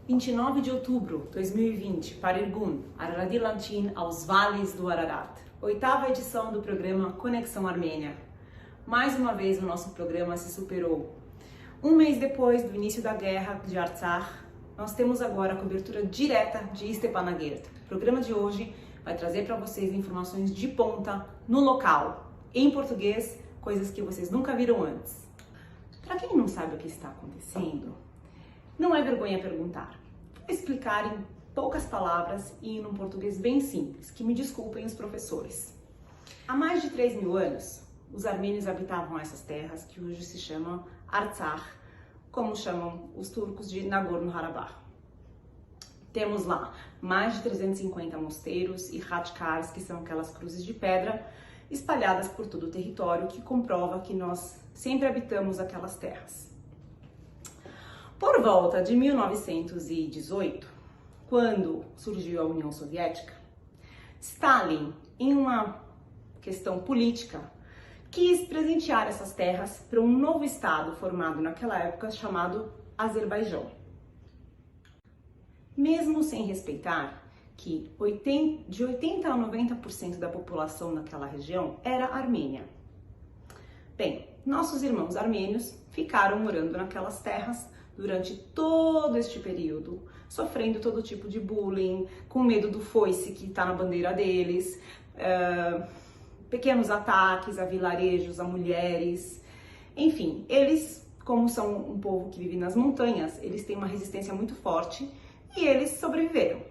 29 de outubro de 2020, para Irgun, Araradilantin, aos vales do Ararat. Oitava edição do programa Conexão Armênia. Mais uma vez o nosso programa se superou. Um mês depois do início da guerra de Artsakh, nós temos agora a cobertura direta de Stepanakert. O programa de hoje vai trazer para vocês informações de ponta no local, em português, coisas que vocês nunca viram antes. Para quem não sabe o que está acontecendo, não é vergonha perguntar. Vou explicar em poucas palavras e em um português bem simples, que me desculpem os professores. Há mais de 3.000 anos, os armênios habitavam essas terras que hoje se chamam Artsakh, como chamam os turcos de Nagorno-Karabakh. Temos lá mais de 350 mosteiros e khatchkars, que são aquelas cruzes de pedra espalhadas por todo o território, que comprova que nós sempre habitamos aquelas terras. Por volta de 1918, quando surgiu a União Soviética, Stalin, em uma questão política, quis presentear essas terras para um novo estado formado naquela época chamado Azerbaijão. Mesmo sem respeitar que de 80% a 90% da população naquela região era armênia. Bem, nossos irmãos armênios ficaram morando naquelas terras durante todo este período, sofrendo todo tipo de bullying, com medo do foice que está na bandeira deles, pequenos ataques a vilarejos, a mulheres, enfim, eles, como são um povo que vive nas montanhas, eles têm uma resistência muito forte e eles sobreviveram.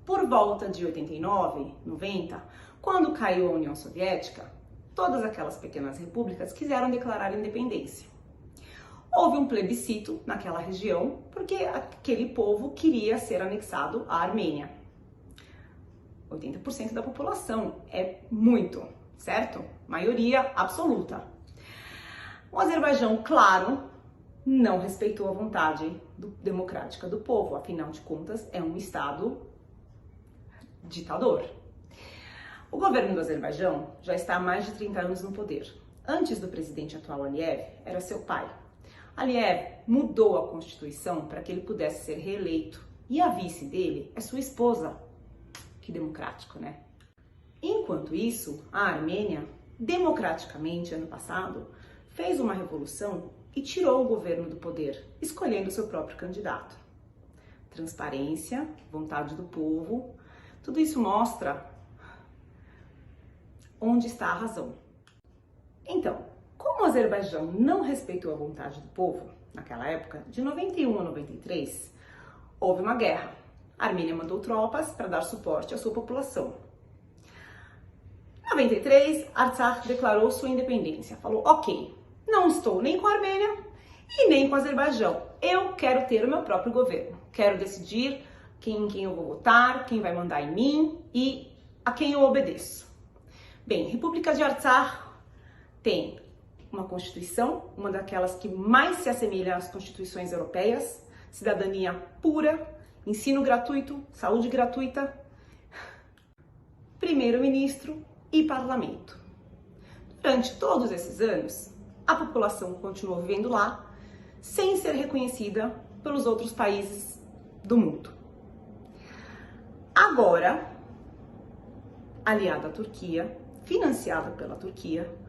Por volta de 89, 90, quando caiu a União Soviética, todas aquelas pequenas repúblicas quiseram declarar independência. Houve um plebiscito naquela região porque aquele povo queria ser anexado à Armênia. 80% da população é muito, certo? Maioria absoluta. O Azerbaijão, claro, não respeitou a vontade democrática do povo, afinal de contas é um estado ditador. O governo do Azerbaijão já está há mais de 30 anos no poder. Antes do presidente atual Aliyev, era seu pai. Aliyev mudou a Constituição para que ele pudesse ser reeleito e a vice dele é sua esposa. Que democrático, né? Enquanto isso, a Armênia, democraticamente, ano passado, fez uma revolução e tirou o governo do poder, escolhendo seu próprio candidato. Transparência, vontade do povo, tudo isso mostra onde está a razão. Então, como o Azerbaijão não respeitou a vontade do povo, naquela época, de 91 a 93, houve uma guerra. A Armênia mandou tropas para dar suporte à sua população. Em 93, Artsakh declarou sua independência. Falou, ok, não estou nem com a Armênia e nem com o Azerbaijão. Eu quero ter o meu próprio governo. Quero decidir quem eu vou votar, quem vai mandar em mim e a quem eu obedeço. Bem, República de Artsakh tem uma Constituição, uma daquelas que mais se assemelha às constituições europeias, cidadania pura, ensino gratuito, saúde gratuita, primeiro-ministro e parlamento. Durante todos esses anos, a população continuou vivendo lá, sem ser reconhecida pelos outros países do mundo. Agora, aliada à Turquia, financiada pela Turquia,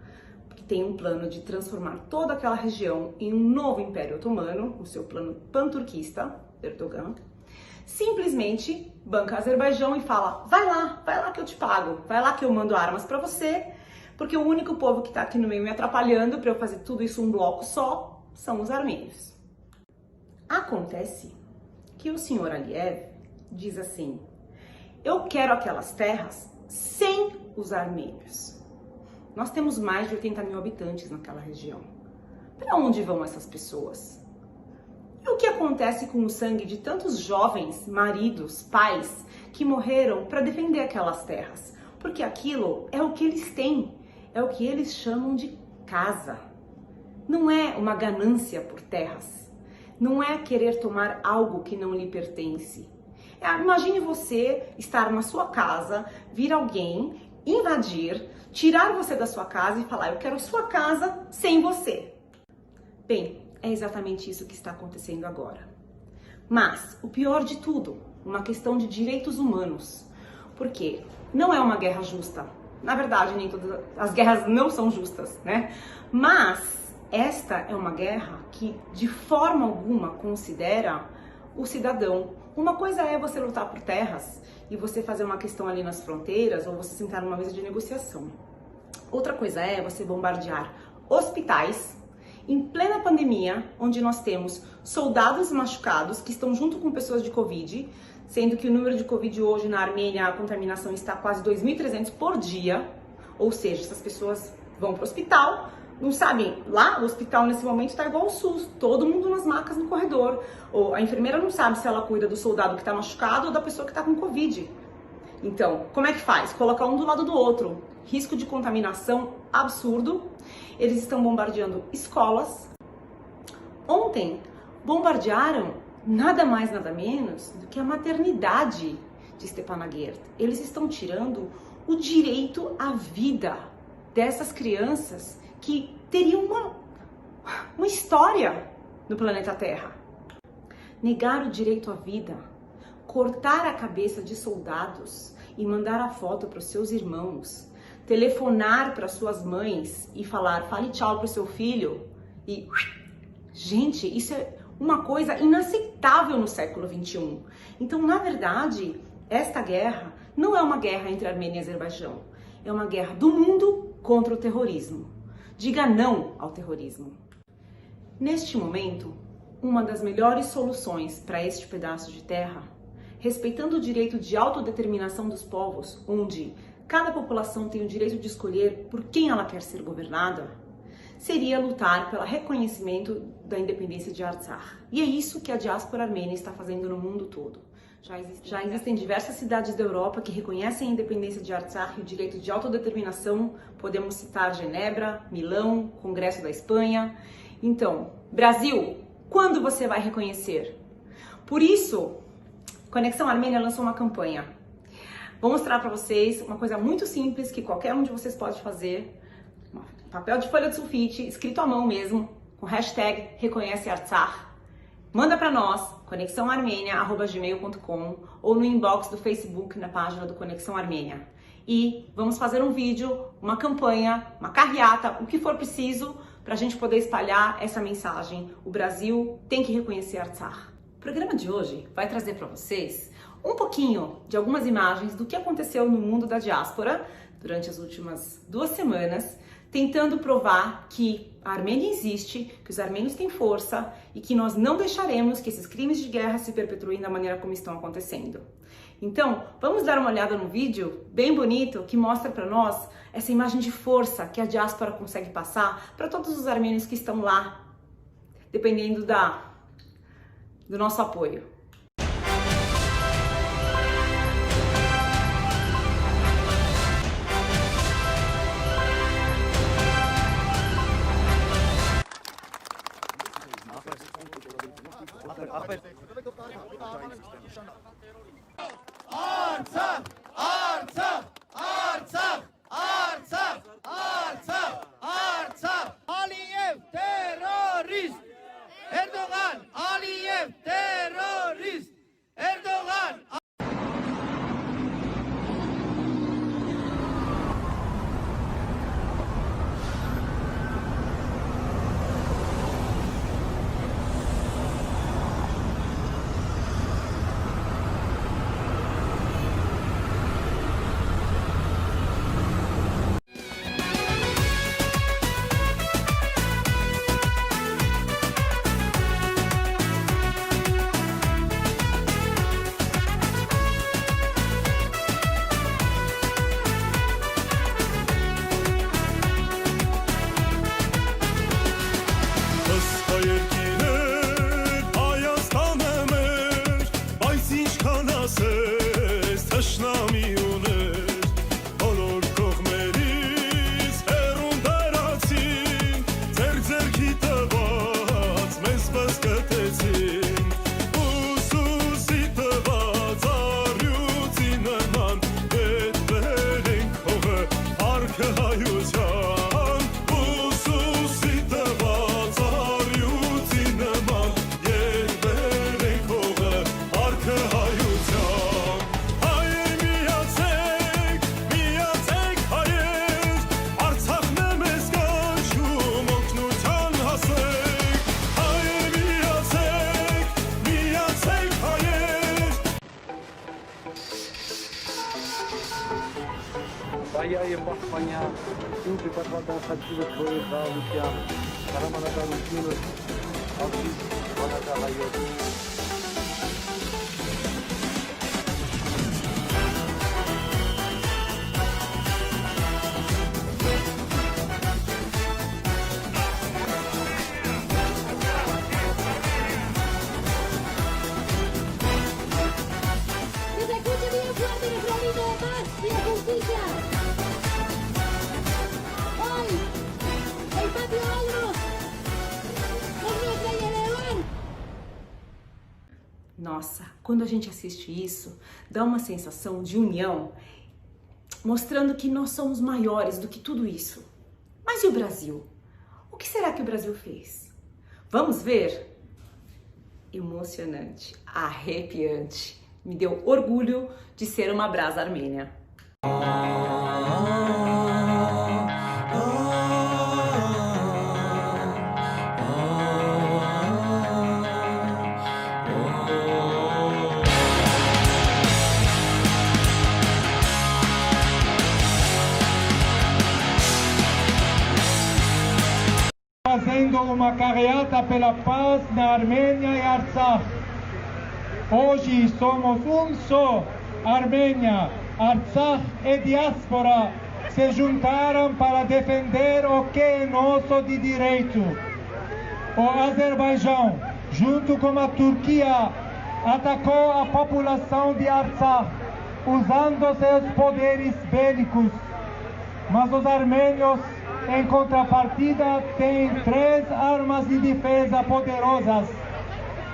que tem um plano de transformar toda aquela região em um novo Império Otomano, o seu plano pan-turquista, Erdogan, simplesmente banca Azerbaijão e fala, vai lá que eu te pago, vai lá que eu mando armas para você, porque o único povo que está aqui no meio me atrapalhando para eu fazer tudo isso um bloco só são os armênios. Acontece que o senhor Aliyev diz assim, eu quero aquelas terras sem os armênios. Nós temos mais de 80.000 habitantes naquela região. Para onde vão essas pessoas? E o que acontece com o sangue de tantos jovens, maridos, pais, que morreram para defender aquelas terras? Porque aquilo é o que eles têm, é o que eles chamam de casa. Não é uma ganância por terras, não é querer tomar algo que não lhe pertence. Imagine você estar na sua casa, vir alguém, invadir, tirar você da sua casa e falar, eu quero sua casa sem você. Bem, é exatamente isso que está acontecendo agora. Mas o pior de tudo, uma questão de direitos humanos. Por quê? Não é uma guerra justa. Na verdade, nem todas as guerras não são justas, né? Mas esta é uma guerra que de forma alguma considera o cidadão. Uma coisa é você lutar por terras e você fazer uma questão ali nas fronteiras ou você sentar numa mesa de negociação. Outra coisa é você bombardear hospitais em plena pandemia, onde nós temos soldados machucados que estão junto com pessoas de Covid, sendo que o número de Covid hoje na Armênia, a contaminação está quase 2.300 por dia, ou seja, essas pessoas vão para o hospital, não sabem, lá o hospital nesse momento está igual ao SUS, todo mundo nas macas no corredor, ou a enfermeira não sabe se ela cuida do soldado que está machucado ou da pessoa que está com Covid. Então, como é que faz? Colocar um do lado do outro. Risco de contaminação absurdo. Eles estão bombardeando escolas. Ontem, bombardearam nada mais, nada menos do que a maternidade de Stepanakert. Eles estão tirando o direito à vida dessas crianças que teriam uma história no planeta Terra. Negar o direito à vida, cortar a cabeça de soldados e mandar a foto para os seus irmãos, telefonar para suas mães e falar, fale tchau para o seu filho e... Gente, isso é uma coisa inaceitável no século XXI. Então, na verdade, esta guerra não é uma guerra entre Armênia e Azerbaijão. É uma guerra do mundo contra o terrorismo. Diga não ao terrorismo. Neste momento, uma das melhores soluções para este pedaço de terra, respeitando o direito de autodeterminação dos povos, onde cada população tem o direito de escolher por quem ela quer ser governada, seria lutar pelo reconhecimento da independência de Artsakh. E é isso que a diáspora armênia está fazendo no mundo todo. Já existem diversas cidades da Europa que reconhecem a independência de Artsakh e o direito de autodeterminação. Podemos citar Genebra, Milão, Congresso da Espanha. Então, Brasil, quando você vai reconhecer? Por isso, Conexão Armênia lançou uma campanha. Vou mostrar para vocês uma coisa muito simples que qualquer um de vocês pode fazer. Papel de folha de sulfite, escrito à mão mesmo, com hashtag Reconhece Artsakh. Manda para nós, conexãoarmênia@gmail.com ou no inbox do Facebook na página do Conexão Armênia. E vamos fazer um vídeo, uma campanha, uma carreata, o que for preciso para a gente poder espalhar essa mensagem. O Brasil tem que reconhecer Artsakh. O programa de hoje vai trazer para vocês um pouquinho de algumas imagens do que aconteceu no mundo da diáspora durante as últimas 2 semanas, tentando provar que a Armênia existe, que os armênios têm força e que nós não deixaremos que esses crimes de guerra se perpetuem da maneira como estão acontecendo. Então, vamos dar uma olhada no vídeo bem bonito que mostra para nós essa imagem de força que a diáspora consegue passar para todos os armênios que estão lá, dependendo do nosso apoio. Artsakh! Artsakh! Artsakh! Artsakh! Artsakh! Artsakh! Aliyev terörist! Erdoğan! Aliyev terörist! Erdoğan! Saya yang bahkannya itu dipatwakan hati betul Rusian karena mana Rusian habis mana hayat. Nossa, quando a gente assiste isso, dá uma sensação de união, mostrando que nós somos maiores do que tudo isso. Mas e o Brasil? O que será que o Brasil fez? Vamos ver? Emocionante, arrepiante. Me deu orgulho de ser uma brasa armênia. Fazendo uma carreata pela paz na Armênia e Artsakh. Hoje somos um só. Armênia, Artsakh e diáspora se juntaram para defender o que é nosso de direito. O Azerbaijão, junto com a Turquia, atacou a população de Artsakh, usando seus poderes bélicos. Mas os armênios, em contrapartida, têm 3 armas de defesa poderosas: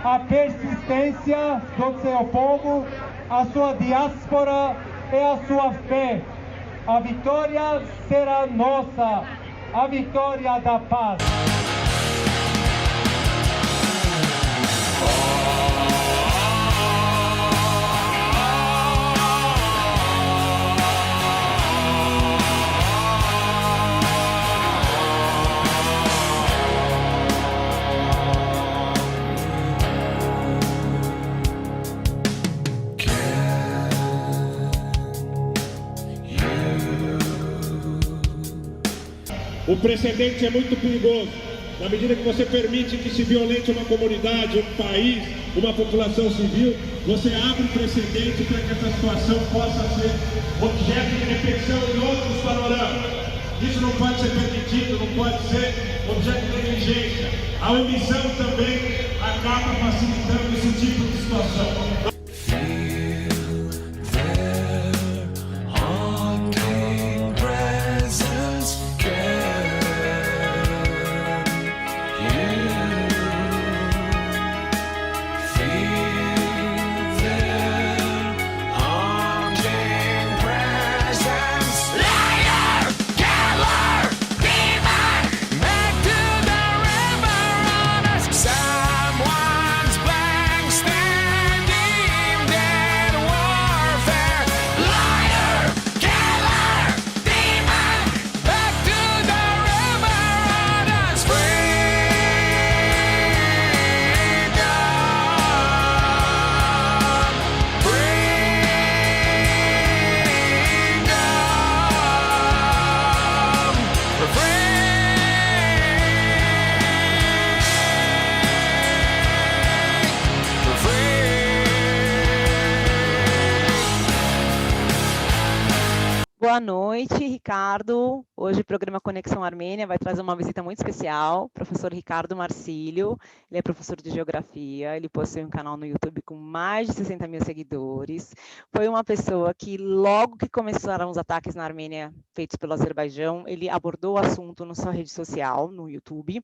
a persistência do seu povo, a sua diáspora e a sua fé. A vitória será nossa, a vitória da paz. O precedente é muito perigoso. Na medida que você permite que se violente uma comunidade, um país, uma população civil, você abre um precedente para que essa situação possa ser objeto de repetição em outros panoramas. Isso não pode ser permitido, não pode ser objeto de negligência. A omissão também acaba facilitando esse tipo de situação. Boa noite, Ricardo. Hoje o programa Conexão Armênia vai trazer uma visita muito especial. Professor Ricardo Marcílio, ele é professor de Geografia, ele possui um canal no YouTube com mais de 60 mil seguidores. Foi uma pessoa que, logo que começaram os ataques na Armênia feitos pelo Azerbaijão, ele abordou o assunto na sua rede social, no YouTube,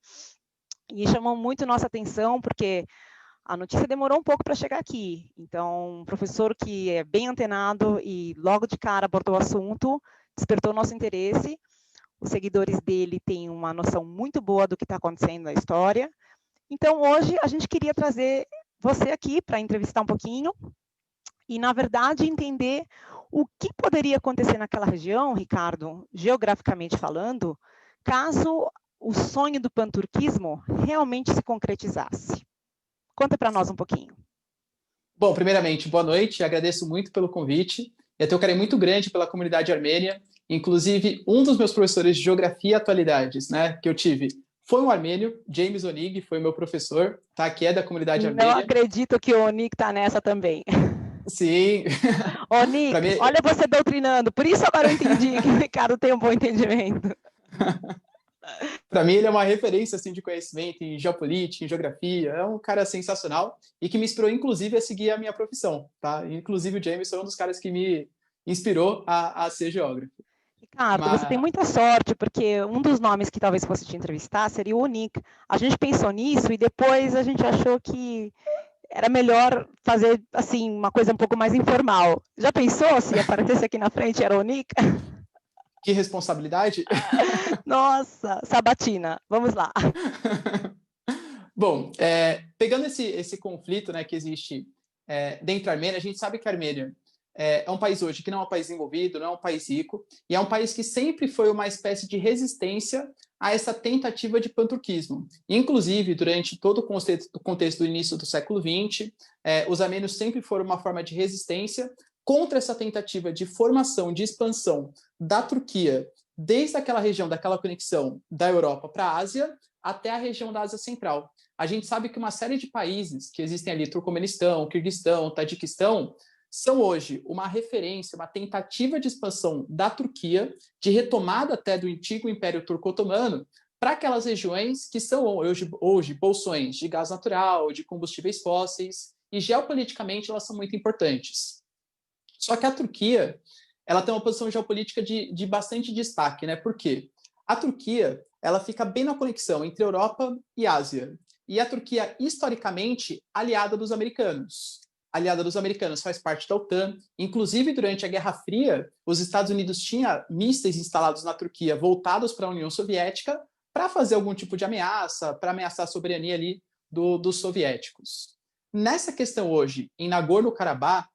e chamou muito nossa atenção, porque a notícia demorou um pouco para chegar aqui. Então, um professor que é bem antenado e logo de cara abordou o assunto, despertou nosso interesse. Os seguidores dele têm uma noção muito boa do que está acontecendo na história. Então, hoje, a gente queria trazer você aqui para entrevistar um pouquinho e, na verdade, entender o que poderia acontecer naquela região, Ricardo, geograficamente falando, caso o sonho do panturquismo realmente se concretizasse. Conta para nós um pouquinho. Bom, primeiramente, boa noite. Agradeço muito pelo convite. Eu tenho um carinho muito grande pela comunidade armênia. Inclusive, um dos meus professores de Geografia e Atualidades, né, que eu tive, foi um armênio, James Onig, foi meu professor, tá, que é da comunidade armênia. Não acredito que o Onig está nessa também. Sim. Onig, mim... olha você doutrinando. Por isso agora eu entendi que o Ricardo tem um bom entendimento. Para mim, ele é uma referência assim, de conhecimento em geopolítica, em geografia. É um cara sensacional e que me inspirou, inclusive, a seguir a minha profissão. Tá? Inclusive, o James foi um dos caras que me inspirou a ser geógrafo. Ricardo, você tem muita sorte, porque um dos nomes que talvez fosse te entrevistar seria o Onig. A gente pensou nisso e depois a gente achou que era melhor fazer assim uma coisa um pouco mais informal. Já pensou se aparecesse aqui na frente era o Onig? Que responsabilidade! Nossa, sabatina, vamos lá. Bom, pegando esse conflito, né, que existe dentro da Armênia, a gente sabe que a Armênia é um país hoje que não é um país desenvolvido, não é um país rico, e é um país que sempre foi uma espécie de resistência a essa tentativa de panturquismo. Inclusive, durante todo o contexto do início do século XX, os armênios sempre foram uma forma de resistência contra essa tentativa de formação, de expansão da Turquia, desde aquela região, daquela conexão da Europa para a Ásia, até a região da Ásia Central. A gente sabe que uma série de países que existem ali, Turcomenistão, Quirguistão, Tadiquistão, são hoje uma referência, uma tentativa de expansão da Turquia, de retomada até do antigo Império Turco-Otomano, para aquelas regiões que são hoje bolsões de gás natural, de combustíveis fósseis, e geopoliticamente elas são muito importantes. Só que a Turquia, ela tem uma posição geopolítica de bastante destaque, né? Por quê? A Turquia, ela fica bem na conexão entre Europa e Ásia. E a Turquia, historicamente, aliada dos americanos. Aliada dos americanos, faz parte da OTAN. Inclusive, durante a Guerra Fria, os Estados Unidos tinham mísseis instalados na Turquia, voltados para a União Soviética, para fazer algum tipo de ameaça, para ameaçar a soberania ali dos soviéticos. Nessa questão hoje, em Nagorno-Karabakh,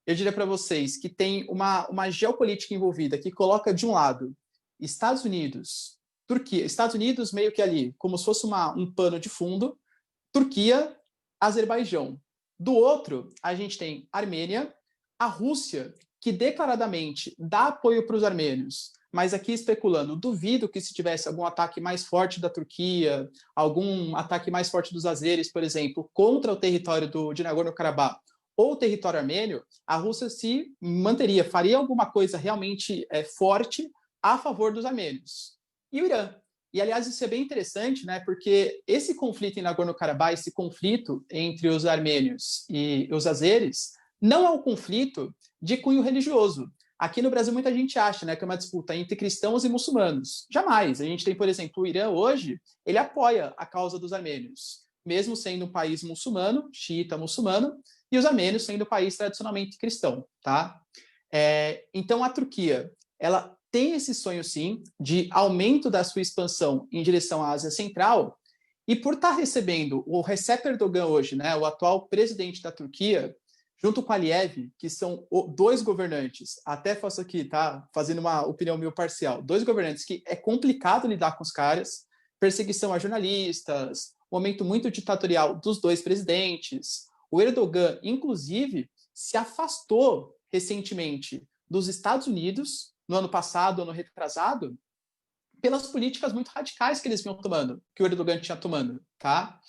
eu diria para vocês que tem uma geopolítica envolvida que coloca, de um lado, Estados Unidos, Turquia, Estados Unidos meio que ali, como se fosse um pano de fundo, Turquia, Azerbaijão. Do outro, a gente tem Armênia, a Rússia, que declaradamente dá apoio para os armênios, mas aqui especulando, duvido que se tivesse algum ataque mais forte da Turquia, algum ataque mais forte dos azeres, por exemplo, contra o território de Nagorno-Karabakh, ou o território armênio, a Rússia se manteria, faria alguma coisa realmente forte a favor dos armênios. E o Irã. E, aliás, isso é bem interessante, né, porque esse conflito em Nagorno-Karabakh, esse conflito entre os armênios e os azeres, não é um conflito de cunho religioso. Aqui no Brasil, muita gente acha, né, que é uma disputa entre cristãos e muçulmanos. Jamais. A gente tem, por exemplo, o Irã hoje, ele apoia a causa dos armênios, mesmo sendo um país muçulmano, xiita muçulmano, e os armênios sendo um país tradicionalmente cristão, tá? Então, a Turquia, ela tem esse sonho, sim, de aumento da sua expansão em direção à Ásia Central, e por estar recebendo o Recep Erdogan hoje, né, o atual presidente da Turquia, junto com Aliyev, que são dois governantes, até faço aqui, tá, fazendo uma opinião meio parcial, dois governantes que é complicado lidar com os caras, perseguição a jornalistas, momento muito ditatorial dos dois presidentes. O Erdogan, inclusive, se afastou recentemente dos Estados Unidos, no ano passado, ano retrasado, pelas políticas muito radicais que eles vinham tomando, que o Erdogan tinha tomando, tá?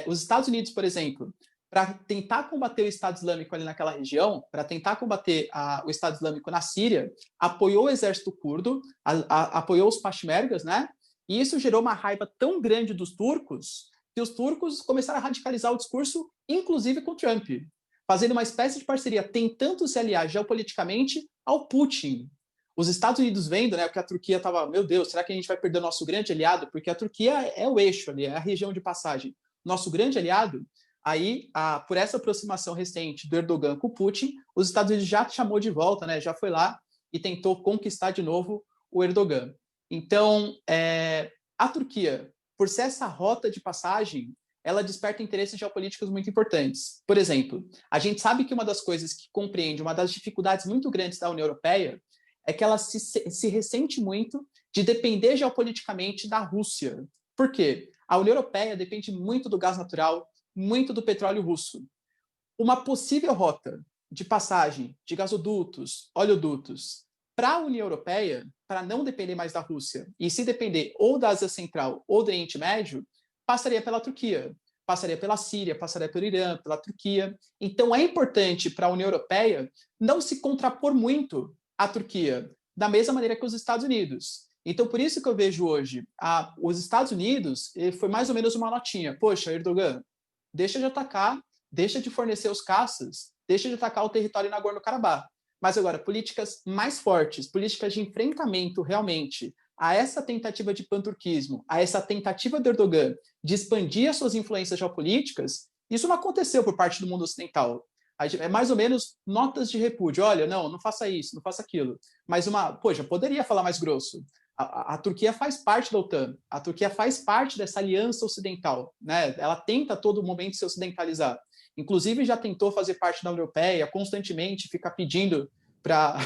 Os Estados Unidos, por exemplo, para tentar combater o Estado Islâmico ali naquela região, para tentar combater o Estado Islâmico na Síria, apoiou o exército curdo, apoiou os peshmergas, né? E isso gerou uma raiva tão grande dos turcos que os turcos começaram a radicalizar o discurso, inclusive com Trump, fazendo uma espécie de parceria, tentando se aliar geopoliticamente ao Putin. Os Estados Unidos vendo, né, que a Turquia estava, meu Deus, será que a gente vai perder o nosso grande aliado? Porque a Turquia é o eixo ali, é a região de passagem. Nosso grande aliado, aí, por essa aproximação recente do Erdogan com o Putin, os Estados Unidos já chamou de volta, né, já foi lá e tentou conquistar de novo o Erdogan. Então, a Turquia, por ser essa rota de passagem, ela desperta interesses geopolíticos muito importantes. Por exemplo, a gente sabe que uma das coisas que compreende, uma das dificuldades muito grandes da União Europeia, é que ela se ressente muito de depender geopoliticamente da Rússia. Por quê? A União Europeia depende muito do gás natural, muito do petróleo russo. Uma possível rota de passagem de gasodutos, oleodutos para a União Europeia, para não depender mais da Rússia, e se depender ou da Ásia Central ou do Oriente Médio, passaria pela Turquia, passaria pela Síria, passaria pelo Irã, pela Turquia. Então é importante para a União Europeia não se contrapor muito à Turquia, da mesma maneira que os Estados Unidos. Então, por isso que eu vejo hoje, os Estados Unidos foi mais ou menos uma notinha. Poxa, Erdogan, deixa de atacar, deixa de fornecer os caças, deixa de atacar o território em Nagorno-Karabakh. Mas agora, políticas mais fortes, políticas de enfrentamento realmente a essa tentativa de panturquismo, a essa tentativa de Erdogan de expandir as suas influências geopolíticas, isso não aconteceu por parte do mundo ocidental. É mais ou menos notas de repúdio. Olha, não faça isso, não faça aquilo. Mas poderia falar mais grosso. A Turquia faz parte da OTAN, a Turquia faz parte dessa aliança ocidental, né? Ela tenta a todo momento se ocidentalizar. Inclusive já tentou fazer parte da União Europeia, constantemente fica pedindo para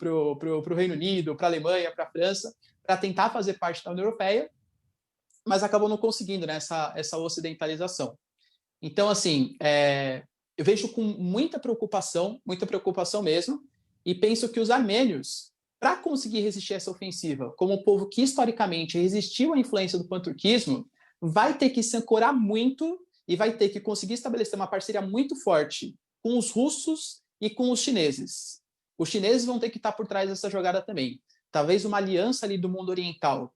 o Reino Unido, para a Alemanha, para a França, para tentar fazer parte da União Europeia, mas acabou não conseguindo, né, essa ocidentalização. Então, assim, eu vejo com muita preocupação mesmo, e penso que os armênios, para conseguir resistir a essa ofensiva, como um povo que historicamente resistiu à influência do panturquismo, vai ter que se ancorar muito e vai ter que conseguir estabelecer uma parceria muito forte com os russos e com os chineses. Os chineses vão ter que estar por trás dessa jogada também. Talvez uma aliança ali do mundo oriental,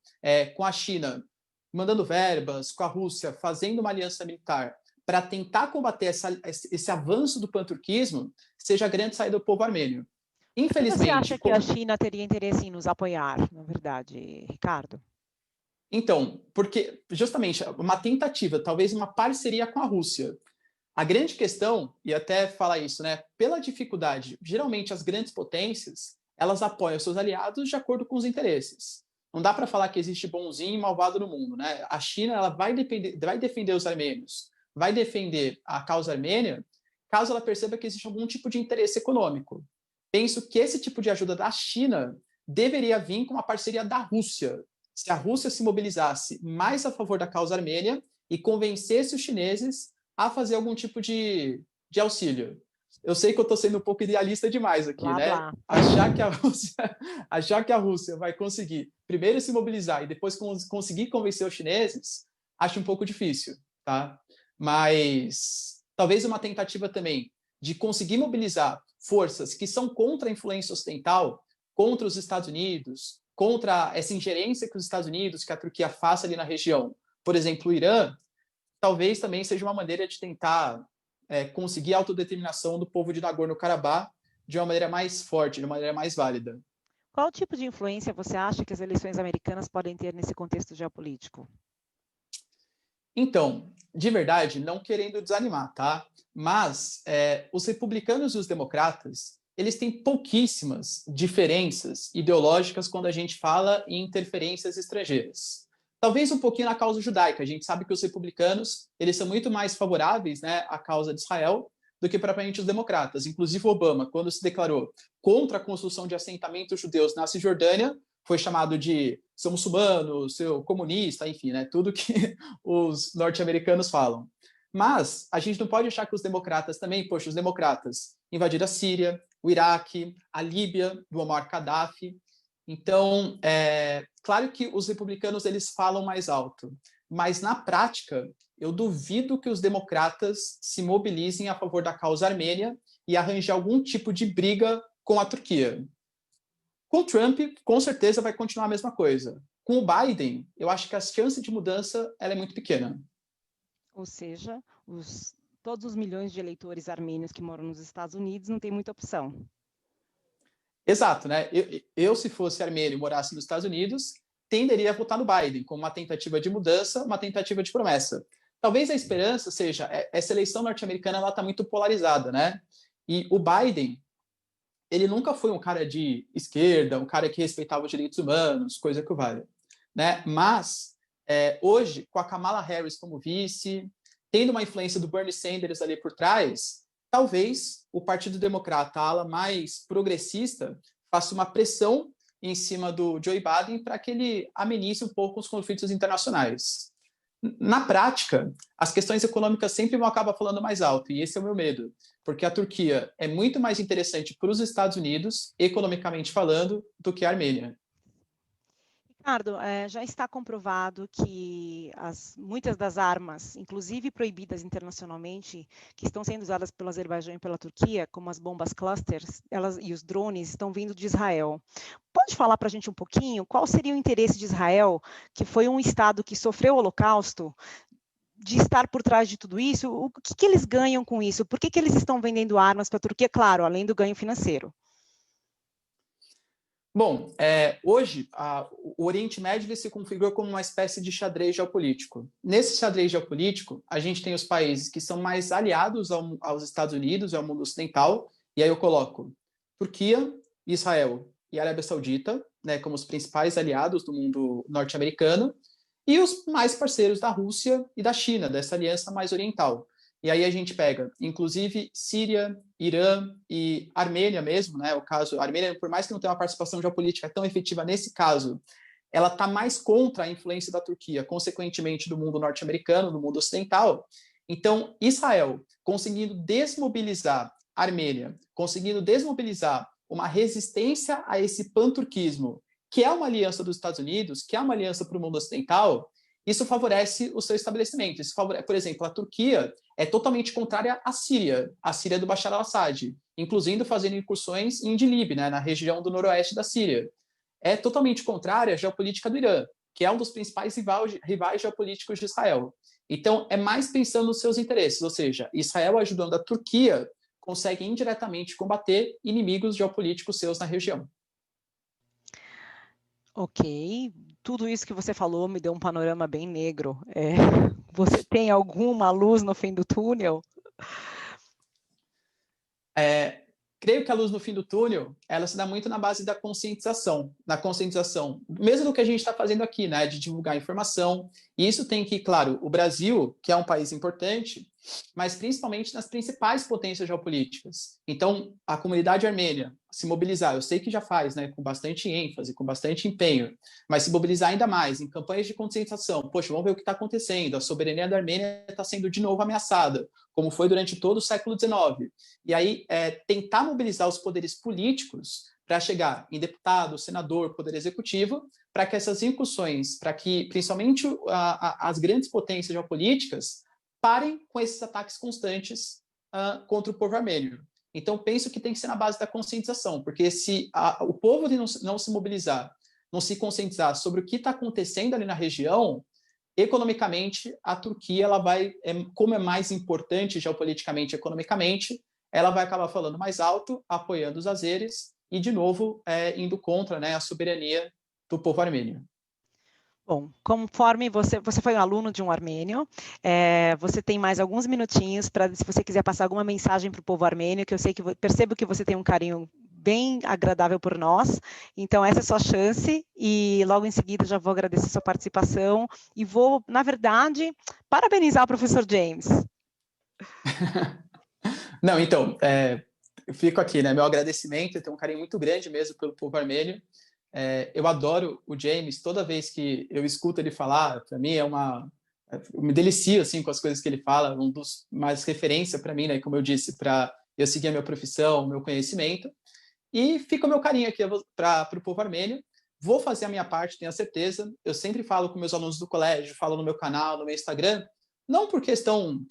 com a China, mandando verbas, com a Rússia, fazendo uma aliança militar, para tentar combater esse avanço do panturquismo, seja a grande saída do povo armênio. Infelizmente... Você acha que a China teria interesse em nos apoiar, na verdade, Ricardo? Então, porque justamente uma tentativa, talvez uma parceria com a Rússia. A grande questão, e até falar isso, né, pela dificuldade, geralmente as grandes potências, elas apoiam seus aliados de acordo com os interesses. Não dá para falar que existe bonzinho e malvado no mundo, né? A China ela vai defender os armênios, vai defender a causa armênia, caso ela perceba que existe algum tipo de interesse econômico. Penso que esse tipo de ajuda da China deveria vir com uma parceria da Rússia. Se a Rússia se mobilizasse mais a favor da causa armênia e convencesse os chineses a fazer algum tipo de auxílio. Eu sei que eu estou sendo um pouco idealista demais aqui, né? Achar que a Rússia vai conseguir primeiro se mobilizar e depois conseguir convencer os chineses, acho um pouco difícil, tá? Mas talvez uma tentativa também de conseguir mobilizar forças que são contra a influência ocidental, contra os Estados Unidos, contra essa ingerência que os Estados Unidos, que a Turquia faça ali na região, por exemplo, o Irã, talvez também seja uma maneira de tentar conseguir a autodeterminação do povo de Nagorno-Karabakh de uma maneira mais forte, de uma maneira mais válida. Qual tipo de influência você acha que as eleições americanas podem ter nesse contexto geopolítico? Então, de verdade, não querendo desanimar, tá? Mas os republicanos e os democratas, eles têm pouquíssimas diferenças ideológicas quando a gente fala em interferências estrangeiras. Talvez um pouquinho na causa judaica. A gente sabe que os republicanos eles são muito mais favoráveis, né, à causa de Israel do que propriamente os democratas. Inclusive Obama, quando se declarou contra a construção de assentamentos judeus na Cisjordânia, foi chamado de seu muçulmano, seu comunista, enfim, né, tudo que os norte-americanos falam. Mas a gente não pode achar que os democratas também, os democratas invadiram a Síria, o Iraque, a Líbia, do Muammar Gaddafi. Então, claro que os republicanos eles falam mais alto, mas na prática, eu duvido que os democratas se mobilizem a favor da causa armênia e arranjem algum tipo de briga com a Turquia. Com o Trump, com certeza vai continuar a mesma coisa. Com o Biden, eu acho que a chance de mudança ela é muito pequena. Ou seja, todos os milhões de eleitores armênios que moram nos Estados Unidos não têm muita opção. Exato, né? Eu, se fosse armênio e morasse nos Estados Unidos, tenderia a votar no Biden, como uma tentativa de mudança, uma tentativa de promessa. Talvez a esperança seja, essa eleição norte-americana ela está muito polarizada, né? E o Biden, ele nunca foi um cara de esquerda, um cara que respeitava os direitos humanos, coisa que o vale, né? Mas, hoje, com a Kamala Harris como vice, tendo uma influência do Bernie Sanders ali por trás, talvez o Partido Democrata, a ala mais progressista, faça uma pressão em cima do Joe Biden para que ele amenize um pouco os conflitos internacionais. Na prática, as questões econômicas sempre vão acabar falando mais alto, e esse é o meu medo, porque a Turquia é muito mais interessante para os Estados Unidos, economicamente falando, do que a Armênia. Ricardo, já está comprovado que muitas das armas, inclusive proibidas internacionalmente, que estão sendo usadas pelo Azerbaijão e pela Turquia, como as bombas clusters e os drones, estão vindo de Israel. Pode falar para a gente um pouquinho qual seria o interesse de Israel, que foi um Estado que sofreu o Holocausto, de estar por trás de tudo isso? O que eles ganham com isso? Por que eles estão vendendo armas para a Turquia? Claro, além do ganho financeiro. Bom, hoje o Oriente Médio ele se configura como uma espécie de xadrez geopolítico. Nesse xadrez geopolítico, a gente tem os países que são mais aliados aos Estados Unidos e ao mundo ocidental, e aí eu coloco Turquia, Israel e Arábia Saudita, né, como os principais aliados do mundo norte-americano, e os mais parceiros da Rússia e da China, dessa aliança mais oriental. E aí a gente pega, inclusive, Síria, Irã e Armênia mesmo, né? O caso, a Armênia, por mais que não tenha uma participação geopolítica tão efetiva nesse caso, ela está mais contra a influência da Turquia, consequentemente do mundo norte-americano, do mundo ocidental. Então, Israel conseguindo desmobilizar a Armênia, conseguindo desmobilizar uma resistência a esse panturquismo, que é uma aliança dos Estados Unidos, que é uma aliança para o mundo ocidental, isso favorece o seu estabelecimento. Isso favorece, por exemplo, a Turquia é totalmente contrária à Síria do Bashar al-Assad, inclusive fazendo incursões em Idlib, né, na região do noroeste da Síria. É totalmente contrária à geopolítica do Irã, que é um dos principais rivais geopolíticos de Israel. Então, é mais pensando nos seus interesses, ou seja, Israel ajudando a Turquia consegue indiretamente combater inimigos geopolíticos seus na região. Ok, tudo isso que você falou me deu um panorama bem negro. Você tem alguma luz no fim do túnel? Creio que a luz no fim do túnel, ela se dá muito na base da conscientização, mesmo do que a gente está fazendo aqui, né, de divulgar informação. E isso tem que, claro, o Brasil, que é um país importante, mas principalmente nas principais potências geopolíticas. Então, a comunidade armênia se mobilizar, eu sei que já faz, né, com bastante ênfase, com bastante empenho, mas se mobilizar ainda mais em campanhas de conscientização. Poxa, vamos ver o que está acontecendo. A soberania da Armênia está sendo de novo ameaçada, como foi durante todo o século XIX. E aí, tentar mobilizar os poderes políticos para chegar em deputado, senador, poder executivo, para que essas incursões, para que, principalmente, as grandes potências geopolíticas parem com esses ataques constantes contra o povo armênio. Então, penso que tem que ser na base da conscientização, porque se o povo não se mobilizar, não se conscientizar sobre o que está acontecendo ali na região, economicamente, a Turquia, ela vai, como é mais importante geopoliticamente e economicamente, ela vai acabar falando mais alto, apoiando os azeres e, de novo, indo contra, né, a soberania do povo armênio. Bom, conforme você foi um aluno de um armênio, você tem mais alguns minutinhos para, se você quiser passar alguma mensagem para o povo armênio, que eu sei que percebo que você tem um carinho bem agradável por nós, então essa é a sua chance, e logo em seguida já vou agradecer sua participação, e vou, na verdade, parabenizar o professor James. Não, então, eu fico aqui, né, meu agradecimento, eu tenho um carinho muito grande mesmo pelo povo armênio. Eu adoro o James, toda vez que eu escuto ele falar, para mim eu me delicio assim, com as coisas que ele fala, um dos mais referência para mim, né, como eu disse, para eu seguir a minha profissão, meu conhecimento, e fica o meu carinho aqui para o povo armênio. Vou fazer a minha parte, tenho certeza. Eu sempre falo com meus alunos do colégio, falo no meu canal, no meu Instagram, não por questão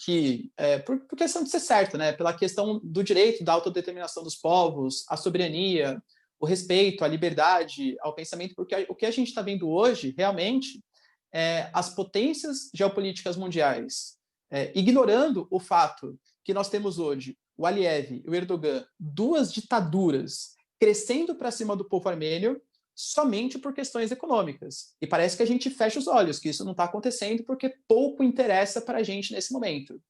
por questão de ser certo, né, pela questão do direito da autodeterminação dos povos, a soberania, o respeito, a liberdade, ao pensamento, porque o que a gente está vendo hoje, realmente, as potências geopolíticas mundiais, ignorando o fato que nós temos hoje o Aliyev e o Erdogan, duas ditaduras crescendo para cima do povo armênio somente por questões econômicas. E parece que a gente fecha os olhos, que isso não está acontecendo porque pouco interessa para a gente nesse momento.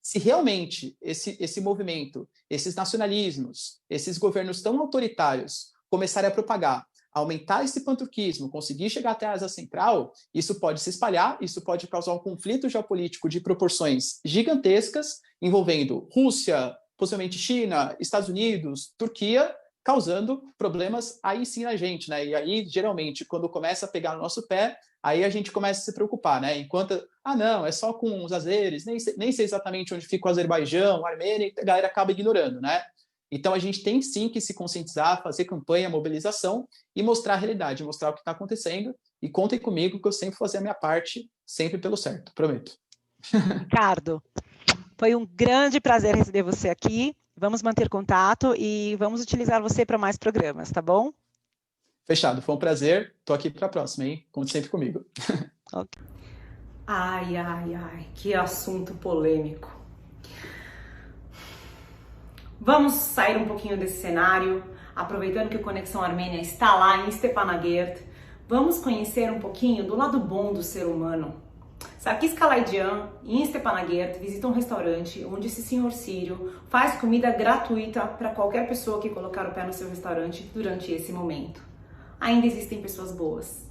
Se realmente esse movimento, esses nacionalismos, esses governos tão autoritários começarem a propagar, aumentar esse panturquismo, conseguir chegar até a Ásia Central, isso pode se espalhar, isso pode causar um conflito geopolítico de proporções gigantescas, envolvendo Rússia, possivelmente China, Estados Unidos, Turquia, causando problemas aí sim na gente, né? E aí, geralmente, quando começa a pegar no nosso pé, aí a gente começa a se preocupar, né? Enquanto, não, é só com os azeres, nem sei exatamente onde fica o Azerbaijão, a Armênia, a galera acaba ignorando, né? Então a gente tem sim que se conscientizar, fazer campanha, mobilização e mostrar a realidade, mostrar o que está acontecendo. E contem comigo que eu sempre vou fazer a minha parte, sempre pelo certo, prometo. Ricardo, foi um grande prazer receber você aqui. Vamos manter contato e vamos utilizar você para mais programas, tá bom? Fechado, foi um prazer. Estou aqui para a próxima, hein? Conte sempre comigo. Okay. Ai, que assunto polêmico. Vamos sair um pouquinho desse cenário, aproveitando que o Conexão Armênia está lá em Stepanakert. Vamos conhecer um pouquinho do lado bom do ser humano. Sarkis Kalayjian, em Stepanakert, visita um restaurante onde esse senhor sírio faz comida gratuita para qualquer pessoa que colocar o pé no seu restaurante durante esse momento. Ainda existem pessoas boas.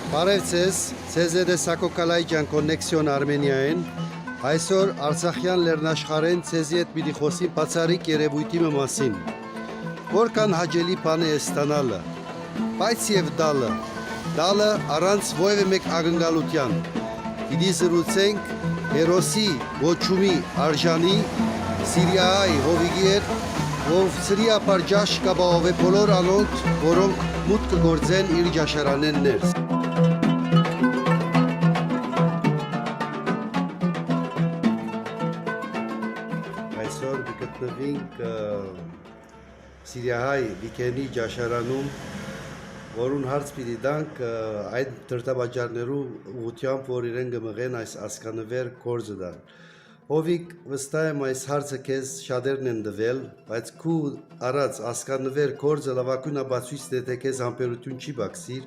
Բարև ձեզ, CZD Սակո Կալայջյան Կոնեքսիոն Արմենիային, այսօր Արցախյան լեռնաշխարհեն ցեզի հետ պիտի խոսին բացառիկ երևույթի մասին, որքան հաճելի բան է ստանալը, բայց եւ դալը առանց որևէ մեկ ակնկալության, պիտի զրուցենք հերոսի ոչումի արժանի Սիրիայի հովիգի հետ, ով սրիապար ջաշ կապահովե բոլոր անոնց, որոնք մուտք կգործեն իր ջաշարանեն ներս։ Այսօր գտնվենք Սիրիայի Վիկենի ջաշարանում, որուն հարց պիտի տանք այդ դրդաբաժաններու ուղղությամբ, որ իրեն կմղեն այս ասկանվեր գործը դան։ Հովիկ վստահ եմ այս հարցը քեզ շատերն են տվել, բայց քու առած ասկանվեր գործը լավագույն ապացույց է, թե քեզ համբերություն չի բացիր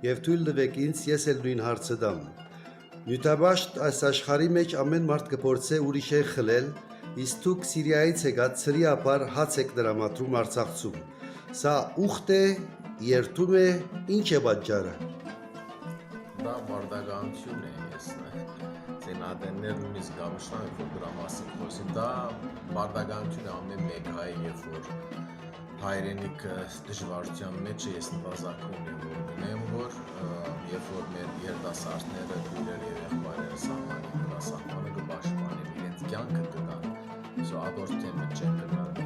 եւ թույլ տվեք ինձ, ես էլ նույն հարցը տամ։ Նյութաբաշտ այս աշխարհի մեջ ամեն մարդ կփորձե ուրիշը խլել, իսկ դուք Սիրիայից եկած սրիապար հաց եք դրամատրում Արցախցում։ Սա ուխտ է, երթում է, ինչ է պատճառը։ Դա բարդականություն է, Զենադեններն ու զգամշան, որ դրա մասին խոսին, դա բարդականություն է ամեն մեկ հայ, երբ որ հայրենիքը դժվարության մեջ է, ես նվազագում եմ, որ գնեմ, որ երբ որ մեր երիտասարդները, քույրերը եւ եղբայրերը սահմանի վրա սահմանը կպաշտպանեն, իրենց կյանքը կգան, սա ադոր թեմը չէ կգան,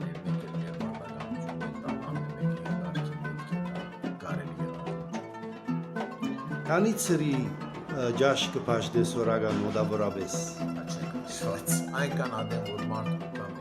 մեկ էլ մեր բարդականությունն է, դա ամեն մեկի հնարքի պետք է կարելի է։ Քանի ծրի ջաշ կփաշտես օրական մոտավորապես։ Այնքան ադեմ որ մարդ կան։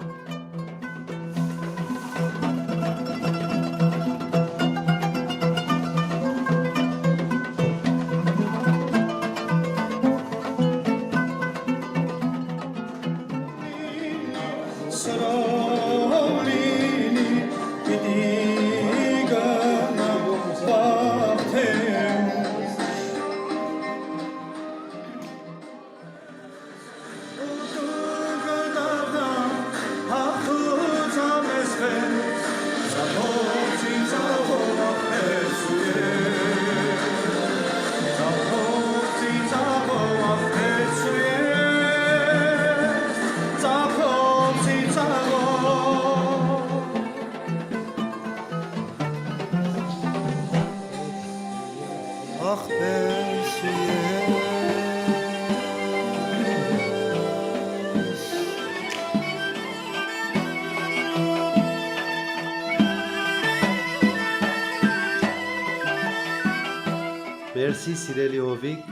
Մերսի սիրելի հովիկ,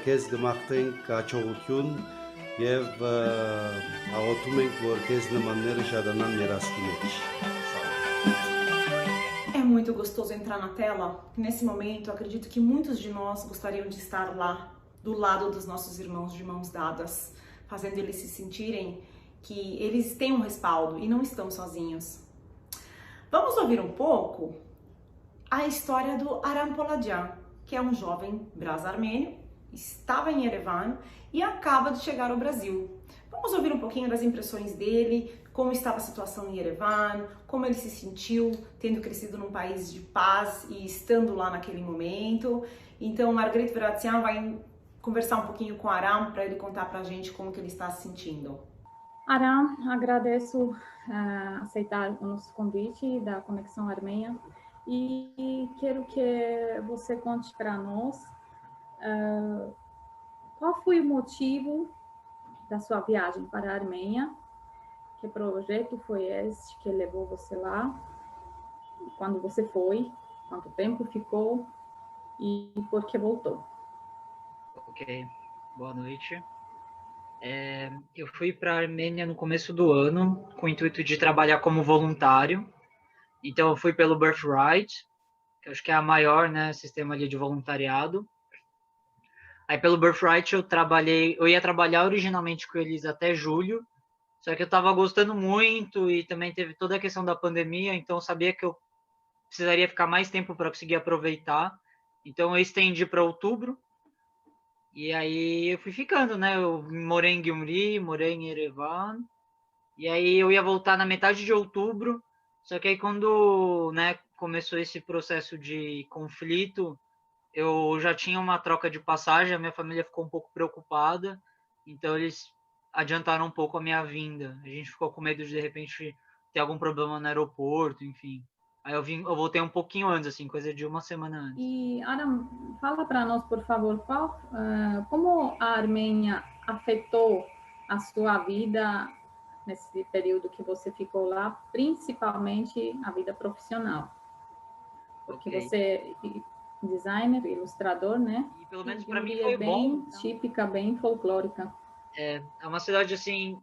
քեզ կմաղթենք հաջողություն եւ աղոթում ենք, որ քեզ նմանները շատանան մեր ազգի մեջ։ É muito gostoso entrar na tela. Nesse momento, acredito que muitos de nós gostariam de estar lá, do lado dos nossos irmãos de mãos dadas, fazendo eles se sentirem que eles têm um respaldo e não estão sozinhos. Vamos ouvir um pouco a história do Aram Poladian, que é um jovem brás-armênio, estava em Yerevan e acaba de chegar ao Brasil. Vamos ouvir um pouquinho das impressões dele, como estava a situação em Yerevan, como ele se sentiu tendo crescido num país de paz e estando lá naquele momento. Então, Margaret Veratsian vai conversar um pouquinho com o Aram para ele contar pra gente como que ele está se sentindo. Aram, agradeço aceitar o nosso convite da Conexão Armênia e quero que você conte para nós qual foi o motivo da sua viagem para a Armênia, que projeto foi esse que levou você lá, quando você foi, quanto tempo ficou e por que voltou. Ok, boa noite. Eu fui para a Armênia no começo do ano, com o intuito de trabalhar como voluntário. Então, eu fui pelo Birthright, que eu acho que é a maior, né, sistema ali de voluntariado. Aí, pelo Birthright, eu ia trabalhar originalmente com eles até julho, só que eu estava gostando muito e também teve toda a questão da pandemia, então eu sabia que eu precisaria ficar mais tempo para conseguir aproveitar. Então, eu estendi para outubro. E aí eu fui ficando, né? Eu morei em Gyumri, morei em Yerevan. E aí eu ia voltar na metade de outubro. Só que aí quando, né, começou esse processo de conflito, eu já tinha uma troca de passagem, a minha família ficou um pouco preocupada. Então eles adiantaram um pouco a minha vinda. A gente ficou com medo de repente ter algum problema no aeroporto, enfim. Aí eu voltei um pouquinho antes, assim, coisa de uma semana antes. E, Aram, fala para nós, por favor, como a Armênia afetou a sua vida nesse período que você ficou lá, principalmente a vida profissional? Porque você é designer, ilustrador, né? E pelo menos para mim foi bem bom. Típica, bem folclórica. É uma cidade, assim,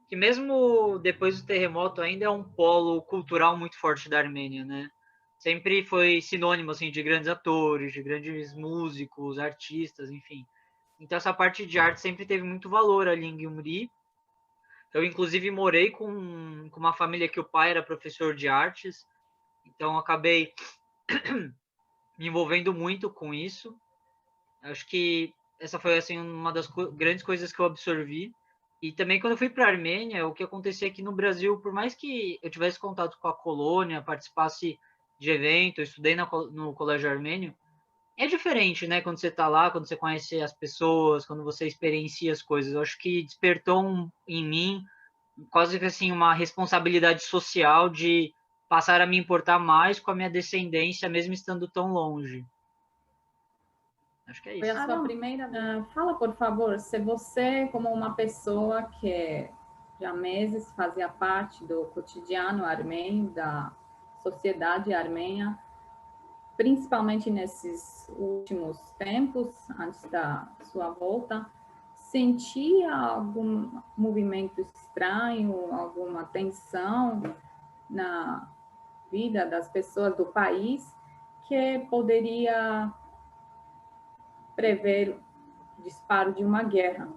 que mesmo depois do terremoto ainda é um polo cultural muito forte da Armênia, né? Sempre foi sinônimo, assim, de grandes atores, de grandes músicos, artistas, enfim. Então essa parte de arte sempre teve muito valor ali em Gyumri. Eu, inclusive, morei com uma família que o pai era professor de artes, então acabei me envolvendo muito com isso. Acho que essa foi, assim, uma das grandes coisas que eu absorvi. E também quando eu fui para a Armênia, o que acontecia aqui no Brasil, por mais que eu tivesse contato com a colônia, participasse de evento, estudei no colégio armênio, é diferente, né? Quando você está lá, quando você conhece as pessoas, quando você experiencia as coisas. Eu acho que despertou em mim quase que assim uma responsabilidade social de passar a me importar mais com a minha descendência, mesmo estando tão longe. Acho que é isso. Foi a sua primeira. Fala, por favor, se você, como uma pessoa que já há meses fazia parte do cotidiano armênio, da sociedade armênia, principalmente nesses últimos tempos, antes da sua volta, sentia algum movimento estranho, alguma tensão na vida das pessoas do país que poderia prever o disparo de uma guerra?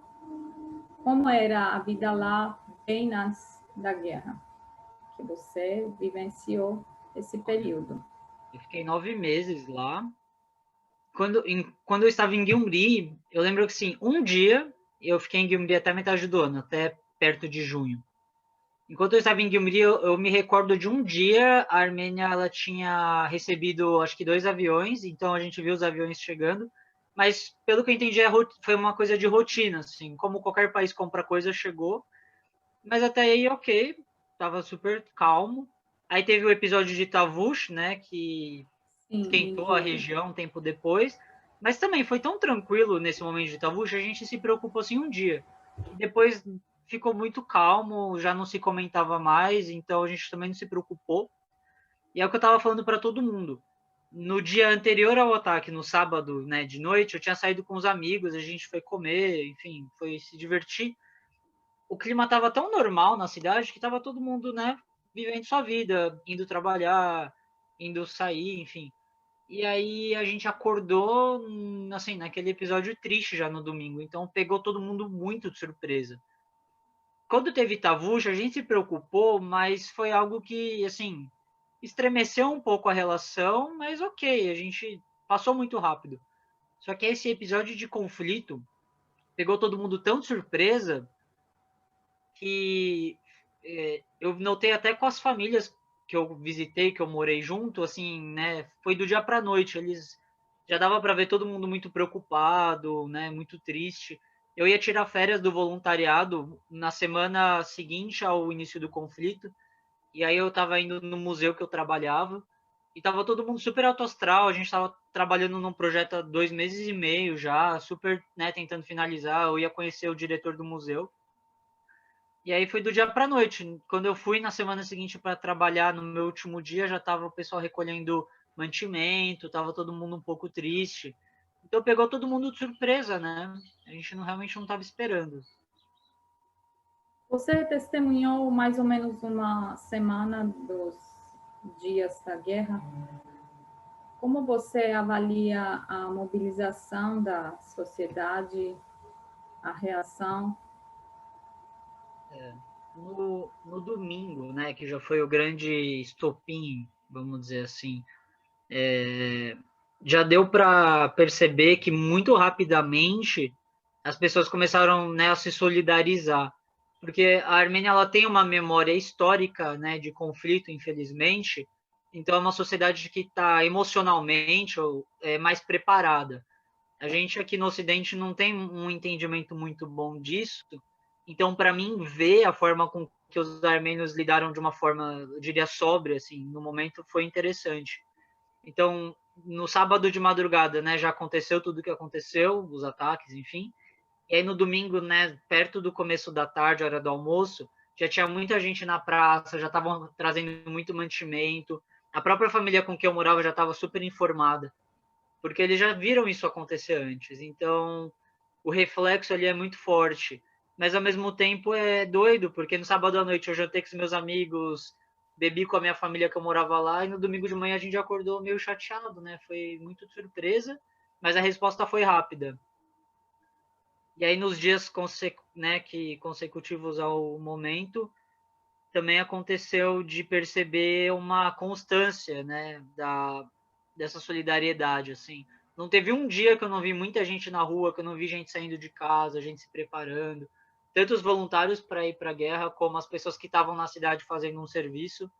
Como era a vida lá bem antes da guerra, que você vivenciou esse período? Eu fiquei 9 meses lá. Quando eu estava em Gyumri, eu lembro que, sim, um dia eu fiquei em Gyumri até metade do ano, até perto de junho. Enquanto eu estava em Gyumri, eu me recordo de um dia, a Armênia ela tinha recebido, acho que 2 aviões, então a gente viu os aviões chegando, mas pelo que eu entendi, foi uma coisa de rotina, assim, como qualquer país compra coisa, chegou, mas até aí, ok, estava super calmo. Aí teve o episódio de Tavush, né, que esquentou a região um tempo depois, mas também foi tão tranquilo nesse momento de Tavush, a gente se preocupou assim um dia. E depois ficou muito calmo, já não se comentava mais, então a gente também não se preocupou. E é o que eu estava falando para todo mundo. No dia anterior ao ataque, no sábado, né, de noite, eu tinha saído com os amigos, a gente foi comer, enfim, foi se divertir. O clima estava tão normal na cidade que estava todo mundo, né, vivendo sua vida, indo trabalhar, indo sair, enfim. E aí a gente acordou, assim, naquele episódio triste já no domingo. Então pegou todo mundo muito de surpresa. Quando teve Tavush, a gente se preocupou, mas foi algo que, assim, estremeceu um pouco a relação, mas ok, a gente passou muito rápido. Só que esse episódio de conflito pegou todo mundo tão de surpresa que eu notei até com as famílias que eu visitei, que eu morei junto, assim, né, foi do dia para noite, eles já dava para ver todo mundo muito preocupado, né, muito triste. eu ia tirar férias do voluntariado na semana seguinte ao início do conflito, e aí eu estava indo no museu que eu trabalhava, e estava todo mundo super alto astral, a gente estava trabalhando num projeto há 2 meses e meio já, super, né, tentando finalizar, eu ia conhecer o diretor do museu, e aí foi do dia para a noite. Quando eu fui na semana seguinte para trabalhar, no meu último dia, já estava o pessoal recolhendo mantimento, estava todo mundo um pouco triste. Então pegou todo mundo de surpresa, né? A gente realmente não estava esperando. Você testemunhou mais ou menos uma semana dos dias da guerra. Como você avalia a mobilização da sociedade, a reação? No domingo, né, que já foi o grande estopim, vamos dizer assim, já deu para perceber que muito rapidamente as pessoas começaram, né, a se solidarizar, porque a Armênia ela tem uma memória histórica, né, de conflito, infelizmente, então é uma sociedade que está emocionalmente mais preparada. A gente aqui no Ocidente não tem um entendimento muito bom disso, então para mim ver a forma com que os armênios lidaram de uma forma, eu diria, sóbria, assim, no momento foi interessante. Então, no sábado de madrugada, né, já aconteceu tudo o que aconteceu, os ataques, enfim. E aí no domingo, né, perto do começo da tarde, hora do almoço, já tinha muita gente na praça, já estavam trazendo muito mantimento. A própria família com quem eu morava já estava super informada, porque eles já viram isso acontecer antes. Então, o reflexo ali é muito forte. Mas, ao mesmo tempo, é doido, porque no sábado à noite eu jantei com os meus amigos, bebi com a minha família que eu morava lá, e no domingo de manhã a gente acordou meio chateado, né? Foi muito de surpresa, mas a resposta foi rápida. E aí, nos dias consecutivos ao momento, também aconteceu de perceber uma constância, né, dessa solidariedade, assim. Não teve um dia que eu não vi muita gente na rua, que eu não vi gente saindo de casa, gente se preparando, tanto os voluntários para ir para a guerra, como as pessoas que estavam na cidade fazendo um serviço.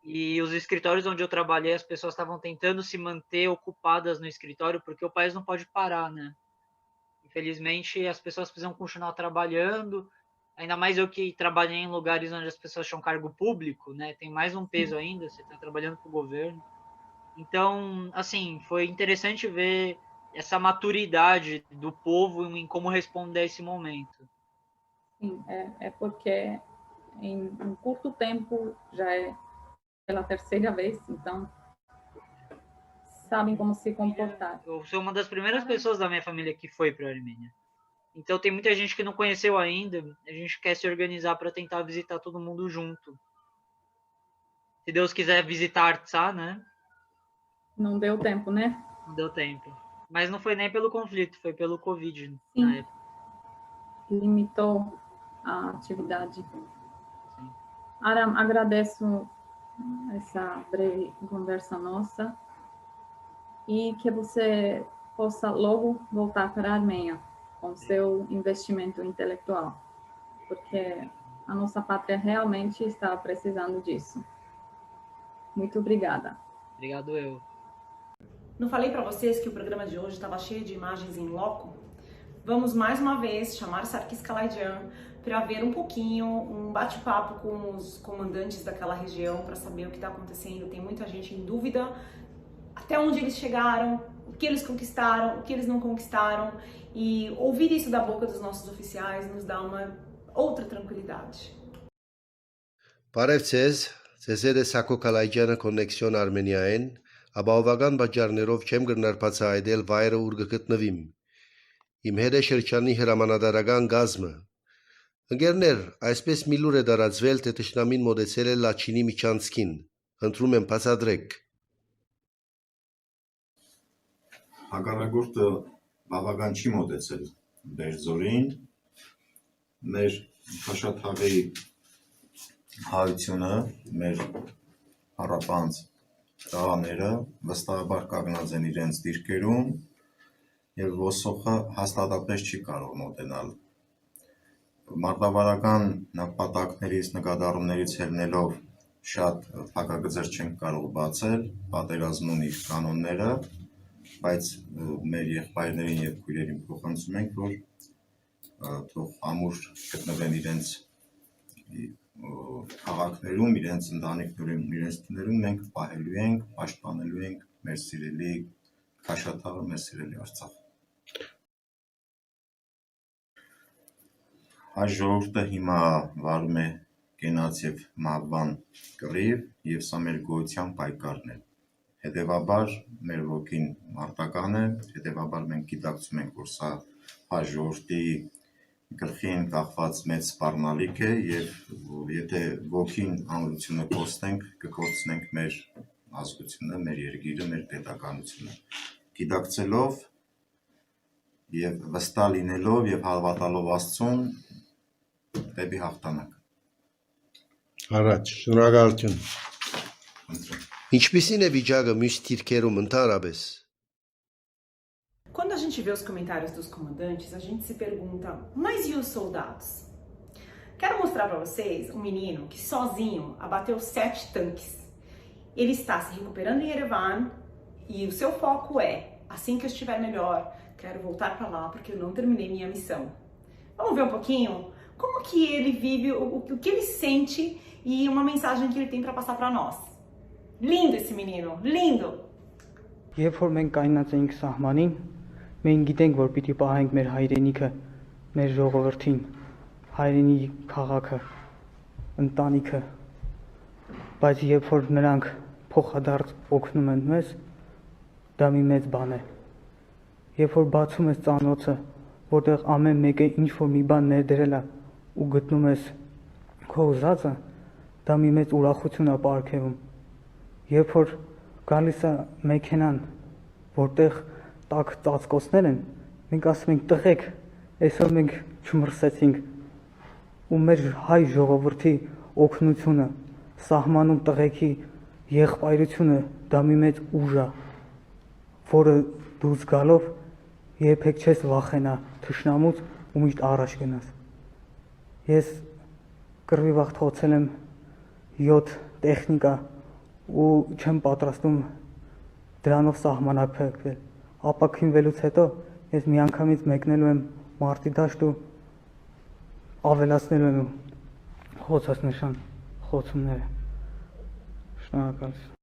E os escritórios onde eu trabalhei, as pessoas estavam tentando se manter ocupadas no escritório, porque o país não pode parar, né? Infelizmente, as pessoas precisam continuar trabalhando, ainda mais eu que trabalhei em lugares onde as pessoas tinham cargo público, né? Tem mais um peso ainda, você está trabalhando para o governo. Então, assim, foi interessante ver essa maturidade do povo em como responder a esse momento. Sim, é porque em um curto tempo, já é pela terceira vez, então sabem como se comportar. Eu sou uma das primeiras pessoas da minha família que foi para a Armênia. Então tem muita gente que não conheceu ainda. A gente quer se organizar para tentar visitar todo mundo junto. Se Deus quiser visitar Artsá, né? Não deu tempo, né? Não deu tempo. Mas não foi nem pelo conflito, foi pelo Covid. Sim. Na época. Limitou a atividade. Sim. Aram, agradeço essa breve conversa nossa e que você possa logo voltar para a Armênia com seu investimento intelectual, porque a nossa pátria realmente está precisando disso. Muito obrigada. Obrigado eu. Não falei para vocês que o programa de hoje estava cheio de imagens em loco? Vamos mais uma vez chamar Sarkis Kalayjian para ver um pouquinho, um bate-papo com os comandantes daquela região para saber o que está acontecendo. Tem muita gente em dúvida até onde eles chegaram, o que eles conquistaram, o que eles não conquistaram, e ouvir isso da boca dos nossos oficiais nos dá uma outra tranquilidade. Բարև ձեզ է Սակո Կալայջյանը Connection Armenia-ին, ապահովական պատճառներով չեմ գրնարբացահայտել վայրը ուր կգտնվիմ։ Իմ հետ է շրջանի հրամանատարական գազմը։ Ընկերներ, այսպես մի լուր է տարածվել, թե թշնամին մոտեցել է Լաչինի միջանցքին։ Խնդրում եմ բացատրեք։ Հակառակորդը բավական չի մոտեցել Բերձորին, մեր Խաշաթաղի հայությունը, մեր հարապանց տղաները վստահաբար կանգնած են իրենց դիրքերում և ոսոխը հաստատապես չի կարող մոտենալ։ Մարտավարական նպատակներից, նկատառումներից ելնելով շատ փակագծեր չենք կարող բացել, պատերազմն ունի իր կանոնները, բայց մեր եղբայրներին և քույրերին փոխանցում ենք, որ թող ամուր գտնվեն իրենց քաղաքներում, իրենց ընտանիքներում, իրենց տներում, մենք պահելու ենք, պաշտպանելու ենք մեր սիրելի Քաշաթաղը, մեր սիրելի Արցախը։ Այս ժողովուրդը հիմա վարում է կենաց եւ մահվան կռիվ եւ սա մեր գոյության պայքարն է։ Հետևաբար մեր ոգին մարտական է, հետևաբար մենք գիտակցում ենք, որ սա այս ժողովրդի գլխին կախված մեծ սպառնալիք է եւ եթե ոգին ամրությունը կորցնենք, կկորցնենք մեր ազգությունը, մեր երկիրը, մեր պետականությունը։ Գիտակցելով եւ վստահ լինելով եւ հավատալով Աստծուն դեպի հաղթանակ։ Առաջ, շնորհակալություն։ Ինչպիսին է վիճակը մյուս թիրքերում ընդհանրապես։ Quando a gente vê os comentários dos comandantes, a gente se pergunta, mas e os soldados? Quero mostrar para vocês um menino que sozinho abateu 7 tanques. Ele está se recuperando em Yerevan e o seu foco é, assim que eu estiver melhor, quero voltar para lá porque eu não terminei minha missão. Vamos ver um pouquinho como que ele vive, o que ele sente e uma mensagem que ele tem para passar para nós. Lindo esse menino, lindo! Երբ որ մենք կայնած էինք սահմանին, մենք գիտենք, որ պիտի պահենք մեր հայրենիքը, մեր ժողովրդին, հայրենի քաղաքը, ընտանիքը, բայց երբ որ նրանք փոխադարձ օգնում են մեզ, դա մի մեծ բան է։ Երբ որ բացում ես ծանոթը, որտեղ ամեն մեկը ինչ որ մի բան ներդրել է ու գտնում ես քո ուզածը, դա մի մեծ ուրախություն է պարգևում։ Երբ որ գալիս է մեքենան, որտեղ տակ ծածկոցներ են, մենք ասում ենք տղեկ, այսօր մենք չմրսեցինք ու մեր հայ ժողովրդի օգնությունը, սահմանում տղեկի եղբայրությունը դա մի մեծ ուժ է, որը դուրս գալով երբեք չես վախենա թշնամուց ու միշտ առաջ գնաս։ Ես կռվի վաղ թողել եմ 7 տեխնիկա ու չեմ պատրաստում դրանով սահմանափակվել։ Ապաքինվելուց հետո ես միանգամից մեկնելու եմ մարտի դաշտ ու ավելացնելու եմ խոցածնշան խոցումները։ Շնորհակալություն։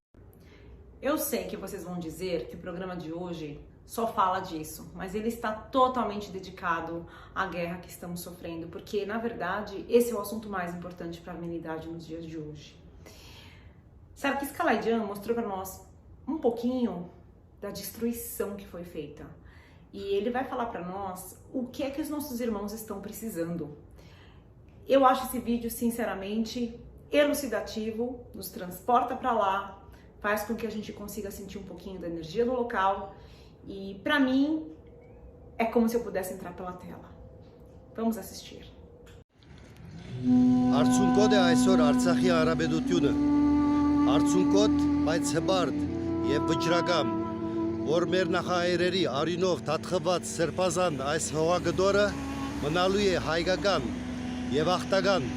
Eu sei que vocês vão dizer que o programa de hoje só fala disso, mas ele está totalmente dedicado à guerra que estamos sofrendo, porque, na verdade, esse é o assunto mais importante para a humanidade nos dias de hoje. Sarkis Kalayjian mostrou para nós um pouquinho da destruição que foi feita. E ele vai falar para nós o que é que os nossos irmãos estão precisando. Eu acho esse vídeo, sinceramente, elucidativo, nos transporta para lá, faz com que a gente consiga sentir um pouquinho da energia do local e, para mim, é como se eu pudesse entrar pela tela. Vamos assistir. Արցունքոտ է այսօր Արցախի Հանրապետությունը։ Արցունքոտ, բայց հբարդ եւ վճռակամ, որ մեր նախահայրերի արյունով թաթխված սրբազան այս հողագդորը մնալու է հայկական եւ ախտական։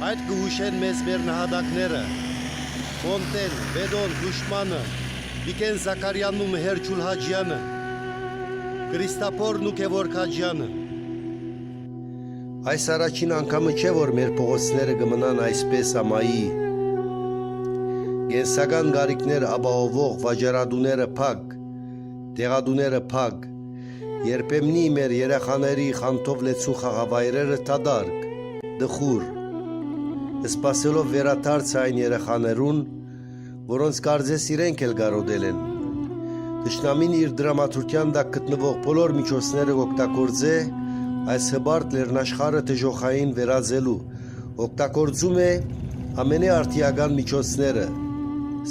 Այդ կհուշեն մեզ մեր նահատակները Ֆոնտեն, Վեդոն, Դուշմանը, Վիկեն Զաքարյանն ու Մեհեր Ջուլհաջյանը, Քրիստափորն ու Քևոր Քաջյանը։ Այս առաջին անգամը չէ, որ մեր փողոցները կմնան այսպես ամայի։ Գենսական գարիքներ ապահովող վաճառադուները փակ, տեղադուները փակ, երբեմնի մեր երեխաների խանթով լեցու խաղավայրերը տադարկ, դխուր, սպասելով վերադարձ այն երեխաներուն, որոնց կարծես իրենք էլ գարոդել են։ Թշնամին իր դրամատուրգիան տակ գտնվող բոլոր միջոցները օգտագործե այս հբարդ լեռնաշխարհը դժոխային վերածելու, օգտագործում է ամենաարդիական միջոցները,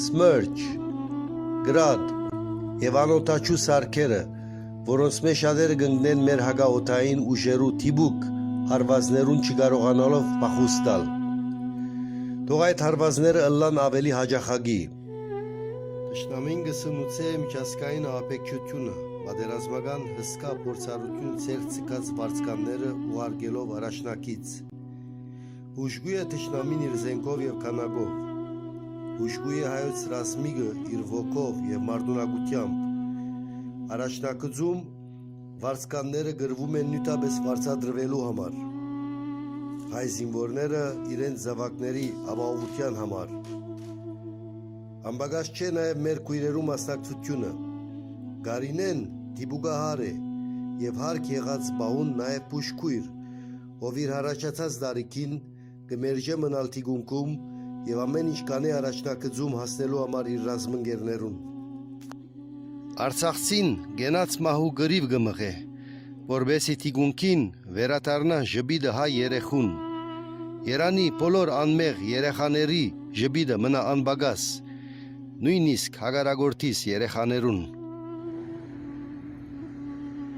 սմերջ, գրադ եւ անօտաչու սարքերը, որոնց մեջ շատերը կընկնեն մեր հակաօդային ուժերու թիբուկ հարվածներուն չկարողանալով փախուստ տալ։ Թող այդ հարվածները ըլլան ավելի հաջախագի։ Թշնամին կսնուցե միջազգային ապեկչությունը, պատերազմական հսկա փորձառություն ցերծկած վարձկանները ուղարկելով առաջնակից։ Ուժգույ է թշնամին իր զենքով եւ քանակով։ Ուժգույ է հայոց ռազմիկը իր ոգով եւ մարդունակությամբ։ Առաջնակցում, վարձկանները գրվում են նյութաբես վարձատրվելու համար։ Հայ զինվորները իրենց զավակների ապահովության համար։ Անբագած չէ նաև մեր քույրերու մասնակցությունը։ Գարինեն դիբուգահար է եւ հարկ եղած բահուն նաև փուշքույր, ով իր հարաճացած դարիքին կմերժե մնալ թիգունքում եւ ամեն ինչ կանի առաջնակցում հասնելու համար իր ռազմընկերներուն։ Արցախցին գենաց մահու գրիվ գմղե, որբեսի թիգունքին վերադառնա ժբիդը հայ երեխուն։ Երանի բոլոր անմեղ երեխաների ժբիդը մնա անբագաս, նույնիսկ հագարագործիս երեխաներուն։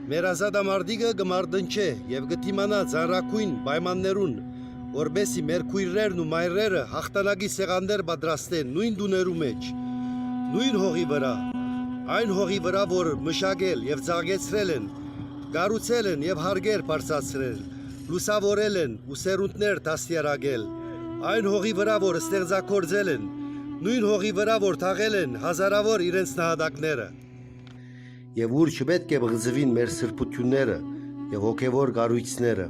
Մեր ազատամարտիկը գմարդնչե եւ գտիմանա ծառակույն պայմաններուն, որբեսի մեր քույրերն ու մայրերը հաղթանակի սեղաններ պատրաստեն նույն դուներու մեջ, նույն հողի վրա, այն հողի վրա, որ մշակել եւ ծաղկեցրել են, գառուցել են եւ հարգեր բարձրացրել, լուսավորել են ու սերունդներ դաստիարակել, այն հողի վրա, որ ստեղծագործել են, նույն հողի վրա, որ թաղել են հազարավոր իրենց նահատակները։ Եվ ուր չպետք է բղձվին մեր սրբությունները եւ հոգեվոր կառույցները։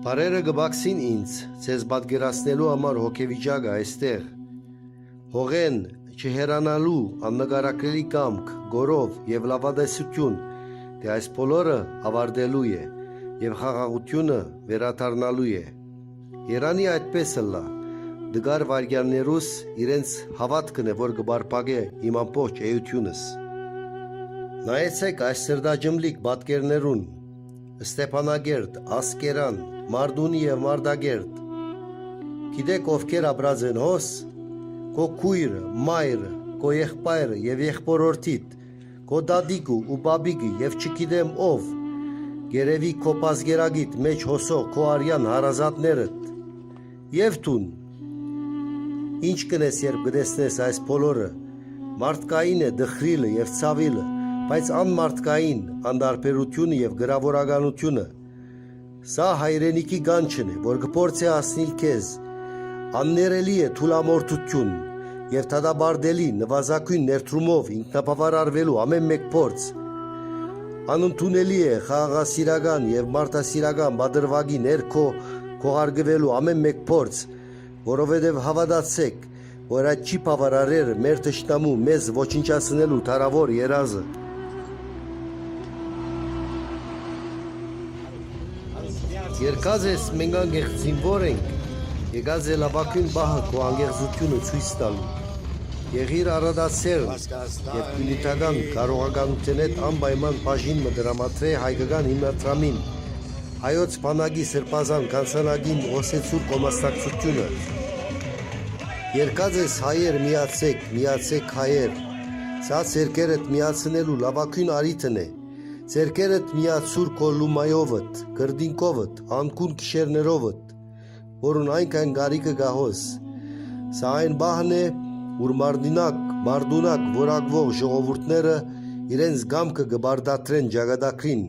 Բարերը գբաքսին ինձ, ձեզ պատկերացնելու համար հոգեվիճակը այստեղ։ Հողեն չհերանալու աննկարագրելի կամք, գորով եւ լավադեսություն, թե այս բոլորը ավարտելու է եւ խաղաղությունը վերադառնալու է։ Երանի այդպես լա, դգար վարգյաններուս իրենց հավատքն է, որ կբարփակե իմ ամբողջ էությունս։ Նայեցեք այս սրդաջմլիկ պատկերներուն, Ստեփանագերտ, Ասկերան, Մարդունի եւ Մարդագերտ։ Գիտեք ովքեր ապրած են հոս, քո քույրը, մայրը, քո եղբայրը եւ եղբորորդիդ, քո դադիկը ու բաբիկը եւ չգիտեմ ով, գերեւի քո բազգերագիտ մեջ հոսող քո արյան հարազատներդ։ Եվ տուն, ինչ կնես երբ գտեսնես այս բոլորը, մարդկային է դխրիլը եւ ցավիլը, բայց անմարդկային անդարբերությունը եւ գրավորականությունը։ Սա հայրենիքի գանչն է, որ կփորձի հասնել քեզ, աններելի է թուլամորթություն եւ դադարդելի նվազագույն ներդրումով ինքնաբավարարվելու ամեն մեկ փորձ։ Անընդունելի է խաղաղասիրական եւ մարդասիրական բادرվագի ներքո կողարգվելու ամեն մեկ փորձ, որովհետեւ հավատացեք, որ այդ չի բավարարեր մեր թշնամու մեզ ոչնչացնելու թարավոր երազը։ Երկած ես մենք անգեղծինվոր ենք, եկած է լավակույն բահը քո անգեղծությունը ցույց տալու։ Եղիր առադասերն եւ պիլիտական կարողականության հետ անպայման բաժին մդրամատրե հայկական հիմնադրամին, հայոց բանակի սրբազան կանցանագին օսեցուր կոմաստակցությունը։ Երկած ես հայեր միացեք հայեր, սա ցերկերդ միացնելու լավակույն արիտն է։ Ձերքերդ միացուր քո լումայովդ, գրդինկովդ, անկուն քիշերներովդ, որուն այնքան գարիկը գահոս։ Սա այն բահն է, որ մարդունակ որակվող ժողովուրդները իրենց գամքը կբարդատրեն ջագադակրին,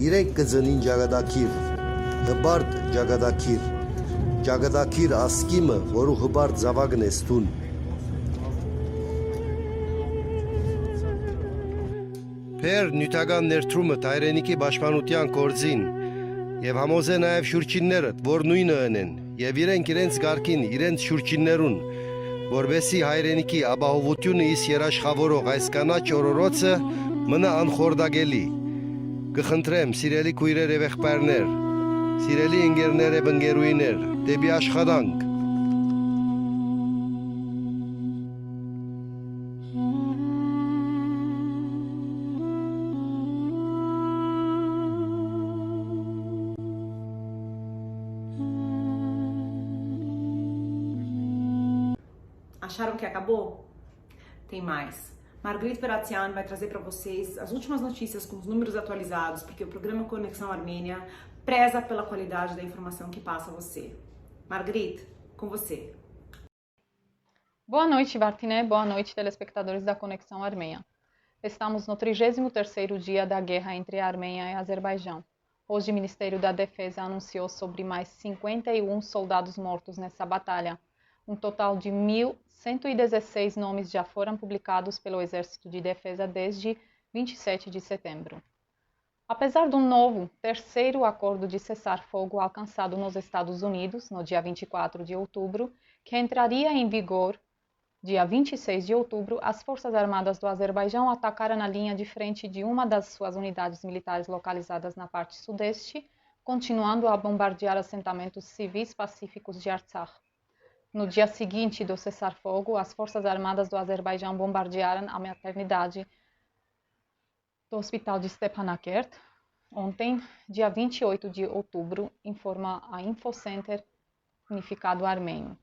իրենք կձնին ջագադակիր, հբարդ ջագադակիր, ջագադակիր ասկիմը, որու հբարդ զավագն է ստուն։ Փեր նյութական ներդրումը հայրենիքի պաշտպանության գործին եւ համոզե նաեւ շուրջիններդ, որ նույնը ընեն եւ իրենց գարկին, իրենց շուրջիններուն, որբեսի հայրենիքի ապահովությունը իս երաշխավորող այս կանաչ օրորոցը մնա անխորդագելի։ Կխնդրեմ, սիրելի քույրեր եւ եղբայրներ, սիրելի ընկերներ եւ ընկերուհիներ, դեպի աշխատանք։ Acharam que acabou? Tem mais. Margarita Veratsian vai trazer para vocês as últimas notícias com os números atualizados, porque o programa Conexão Armênia preza pela qualidade da informação que passa a você. Margarita, com você. Boa noite, Vartiné. Boa noite, telespectadores da Conexão Armênia. Estamos no 33º dia da guerra entre a Armênia e a Azerbaijão. Hoje, o Ministério da Defesa anunciou sobre mais 51 soldados mortos nessa batalha. Um total de 1.116 nomes já foram publicados pelo Exército de Defesa desde 27 de setembro. Apesar do novo terceiro acordo de cessar-fogo alcançado nos Estados Unidos no dia 24 de outubro, que entraria em vigor dia 26 de outubro, as Forças Armadas do Azerbaijão atacaram a linha de frente de uma das suas unidades militares localizadas na parte sudeste, continuando a bombardear assentamentos civis pacíficos de Artsakh. No dia seguinte do cessar-fogo, as Forças Armadas do Azerbaijão bombardearam a maternidade do Hospital de Stepanakert, ontem, dia 28 de outubro, informa a Infocenter Unificado Armênio.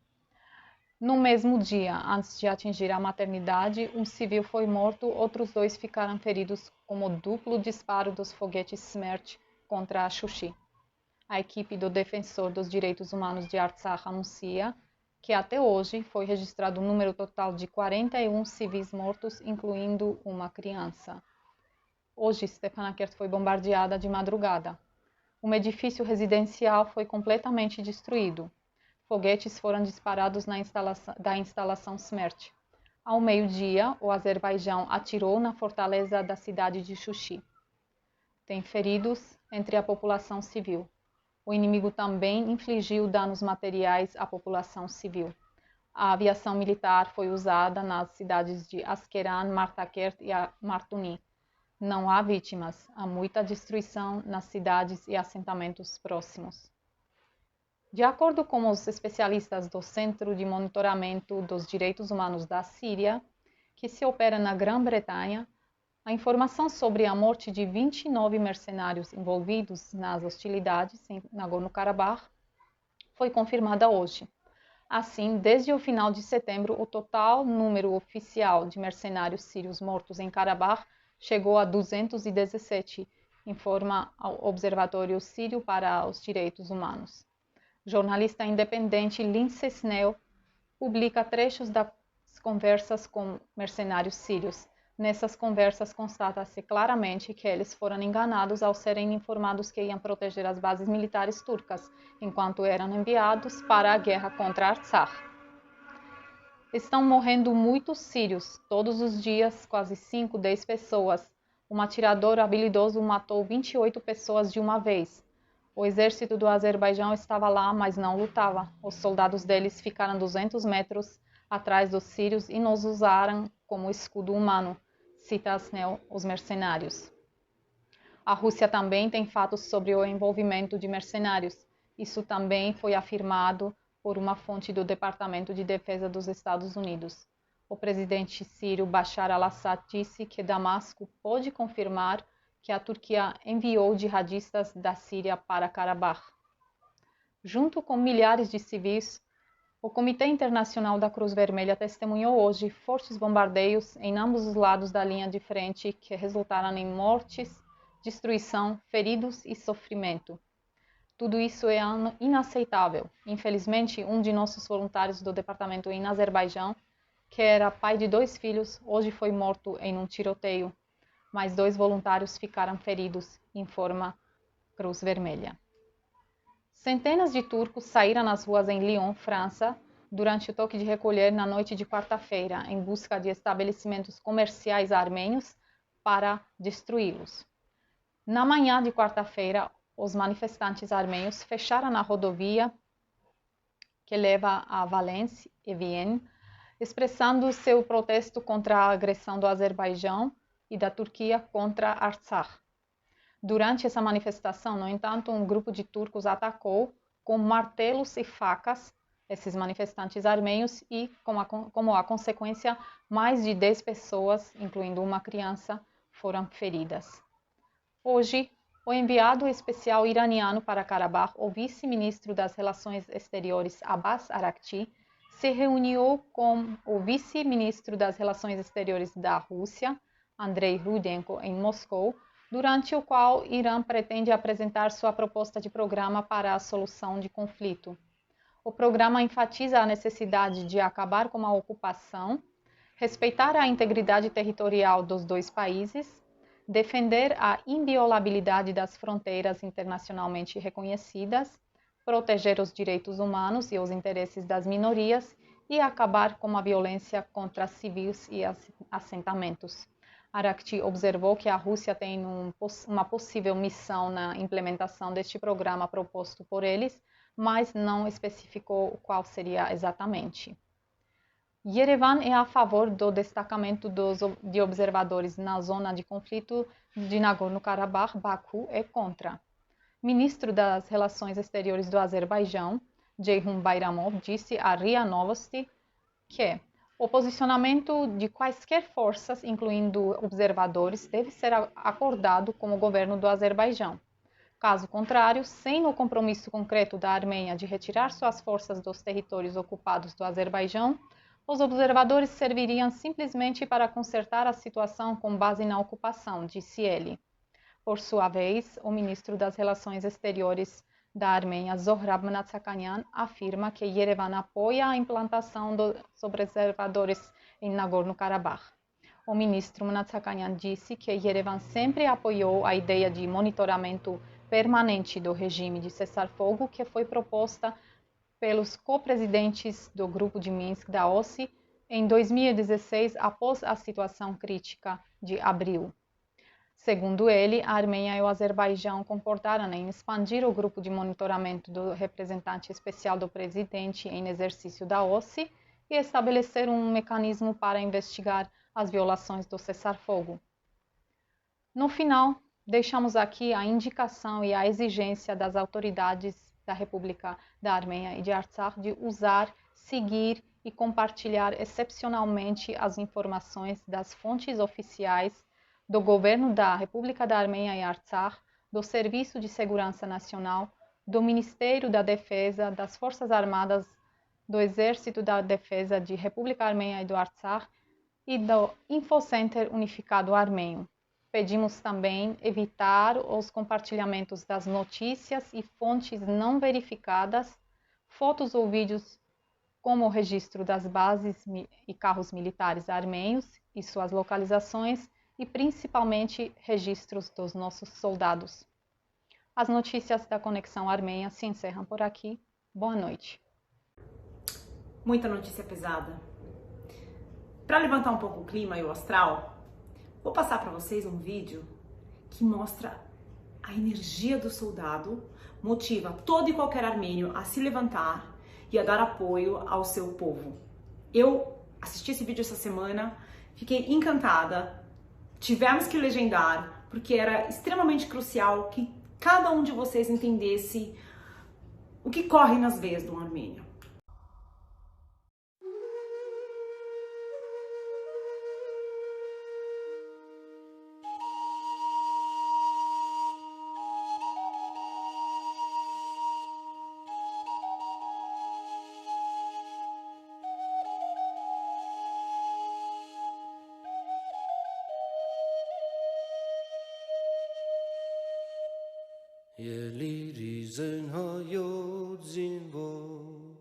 No mesmo dia, antes de atingir a maternidade, um civil foi morto, outros 2 ficaram feridos como duplo disparo dos foguetes Smerch contra a Shushi. A equipe do Defensor dos Direitos Humanos de Artsakh anuncia que até hoje foi registrado um número total de 41 civis mortos, incluindo uma criança. Hoje, Stepanakert foi bombardeada de madrugada. Um edifício residencial foi completamente destruído. Foguetes foram disparados da instalação Smerch. Ao meio-dia, o Azerbaijão atirou na fortaleza da cidade de Shushi. Tem feridos entre a população civil. O inimigo também infligiu danos materiais à população civil. A aviação militar foi usada nas cidades de Askeran, Martakert e Martuni. Não há vítimas, há muita destruição nas cidades e assentamentos próximos. De acordo com os especialistas do Centro de Monitoramento dos Direitos Humanos da Síria, que se opera na Grã-Bretanha, a informação sobre a morte de 29 mercenários envolvidos nas hostilidades em Nagorno-Karabakh foi confirmada hoje. Assim, desde o final de setembro, o total número oficial de mercenários sírios mortos em Karabakh chegou a 217, informa o Observatório Sírio para os Direitos Humanos. O jornalista independente Lindsay Snell publica trechos das conversas com mercenários sírios. Nessas conversas constata-se claramente que eles foram enganados ao serem informados que iam proteger as bases militares turcas, enquanto eram enviados para a guerra contra Artsakh. Estão morrendo muitos sírios, todos os dias, quase 5, 10 pessoas. Um atirador habilidoso matou 28 pessoas de uma vez. O exército do Azerbaijão estava lá, mas não lutava. Os soldados deles ficaram 200 metros atrás dos sírios e nos usaram como escudo humano, cita Snell, os mercenários. A Rússia também tem fatos sobre o envolvimento de mercenários. Isso também foi afirmado por uma fonte do Departamento de Defesa dos Estados Unidos. O presidente sírio Bashar al-Assad disse que Damasco pode confirmar que a Turquia enviou jihadistas da Síria para Karabakh. Junto com milhares de civis, o Comitê Internacional da Cruz Vermelha testemunhou hoje fortes bombardeios em ambos os lados da linha de frente que resultaram em mortes, destruição, feridos e sofrimento. Tudo isso é inaceitável. Infelizmente, um de nossos voluntários do departamento em Azerbaijão, que era pai de 2 filhos, hoje foi morto em um tiroteio. Mais 2 voluntários ficaram feridos, informa Cruz Vermelha. Centenas de turcos saíram nas ruas em Lyon, França, durante o toque de recolher na noite de quarta-feira, em busca de estabelecimentos comerciais armênios para destruí-los. Na manhã de quarta-feira, os manifestantes armênios fecharam a rodovia que leva a Valence e Vienne, expressando seu protesto contra a agressão do Azerbaijão e da Turquia contra Artsakh. Durante essa manifestação, no entanto, um grupo de turcos atacou com martelos e facas esses manifestantes armênios e, como a consequência, mais de 10 pessoas, incluindo uma criança, foram feridas. Hoje, o enviado especial iraniano para Karabakh, o vice-ministro das Relações Exteriores Abbas Araghchi, se reuniu com o vice-ministro das Relações Exteriores da Rússia, Andrei Rudenko, em Moscou, durante o qual Irã pretende apresentar sua proposta de programa para a solução de conflito. O programa enfatiza a necessidade de acabar com a ocupação, respeitar a integridade territorial dos 2 países, defender a inviolabilidade das fronteiras internacionalmente reconhecidas, proteger os direitos humanos e os interesses das minorias e acabar com a violência contra civis e assentamentos. Arakchi observou que a Rússia tem uma possível missão na implementação deste programa proposto por eles, mas não especificou qual seria exatamente. Yerevan é a favor do destacamento de observadores na zona de conflito de Nagorno-Karabakh. Baku é contra. Ministro das Relações Exteriores do Azerbaijão, Ceyhun Bayramov, disse à RIA Novosti que o posicionamento de quaisquer forças, incluindo observadores, deve ser acordado com o governo do Azerbaijão. Caso contrário, sem o compromisso concreto da Armênia de retirar suas forças dos territórios ocupados do Azerbaijão, os observadores serviriam simplesmente para consertar a situação com base na ocupação, disse ele. Por sua vez, o ministro das Relações Exteriores da Armênia, Zohrab Mnatsakanyan, afirma que Yerevan apoia a implantação dos observadores em Nagorno-Karabakh. O ministro Mnatsakanyan disse que Yerevan sempre apoiou a ideia de monitoramento permanente do regime de cessar-fogo que foi proposta pelos co-presidentes do Grupo de Minsk da OSCE em 2016, após a situação crítica de abril. Segundo ele, a Armênia e o Azerbaijão concordaram em expandir o grupo de monitoramento do representante especial do presidente em exercício da OSCE e estabelecer um mecanismo para investigar as violações do cessar-fogo. No final, deixamos aqui a indicação e a exigência das autoridades da República da Armênia e de Artsakh de usar, seguir e compartilhar excepcionalmente as informações das fontes oficiais do governo da República da Armênia e Artsakh, do Serviço de Segurança Nacional, do Ministério da Defesa, das Forças Armadas, do Exército da Defesa de República Armênia e do Artsakh e do Infocenter Unificado Armênio. Pedimos também evitar os compartilhamentos das notícias e fontes não verificadas, fotos ou vídeos como o registro das bases e carros militares armênios e suas localizações e principalmente registros dos nossos soldados. As notícias da Conexão Armênia se encerram por aqui. Boa noite. Muita notícia pesada. Para levantar um pouco o clima e o astral, vou passar para vocês um vídeo que mostra a energia do soldado, motiva todo e qualquer armênio a se levantar e a dar apoio ao seu povo. Eu assisti esse vídeo essa semana, fiquei encantada, tivemos que legendar, porque era extremamente crucial que cada um de vocês entendesse o que corre nas veias do armênio. Ելիրիզեն հայոց զինվոր,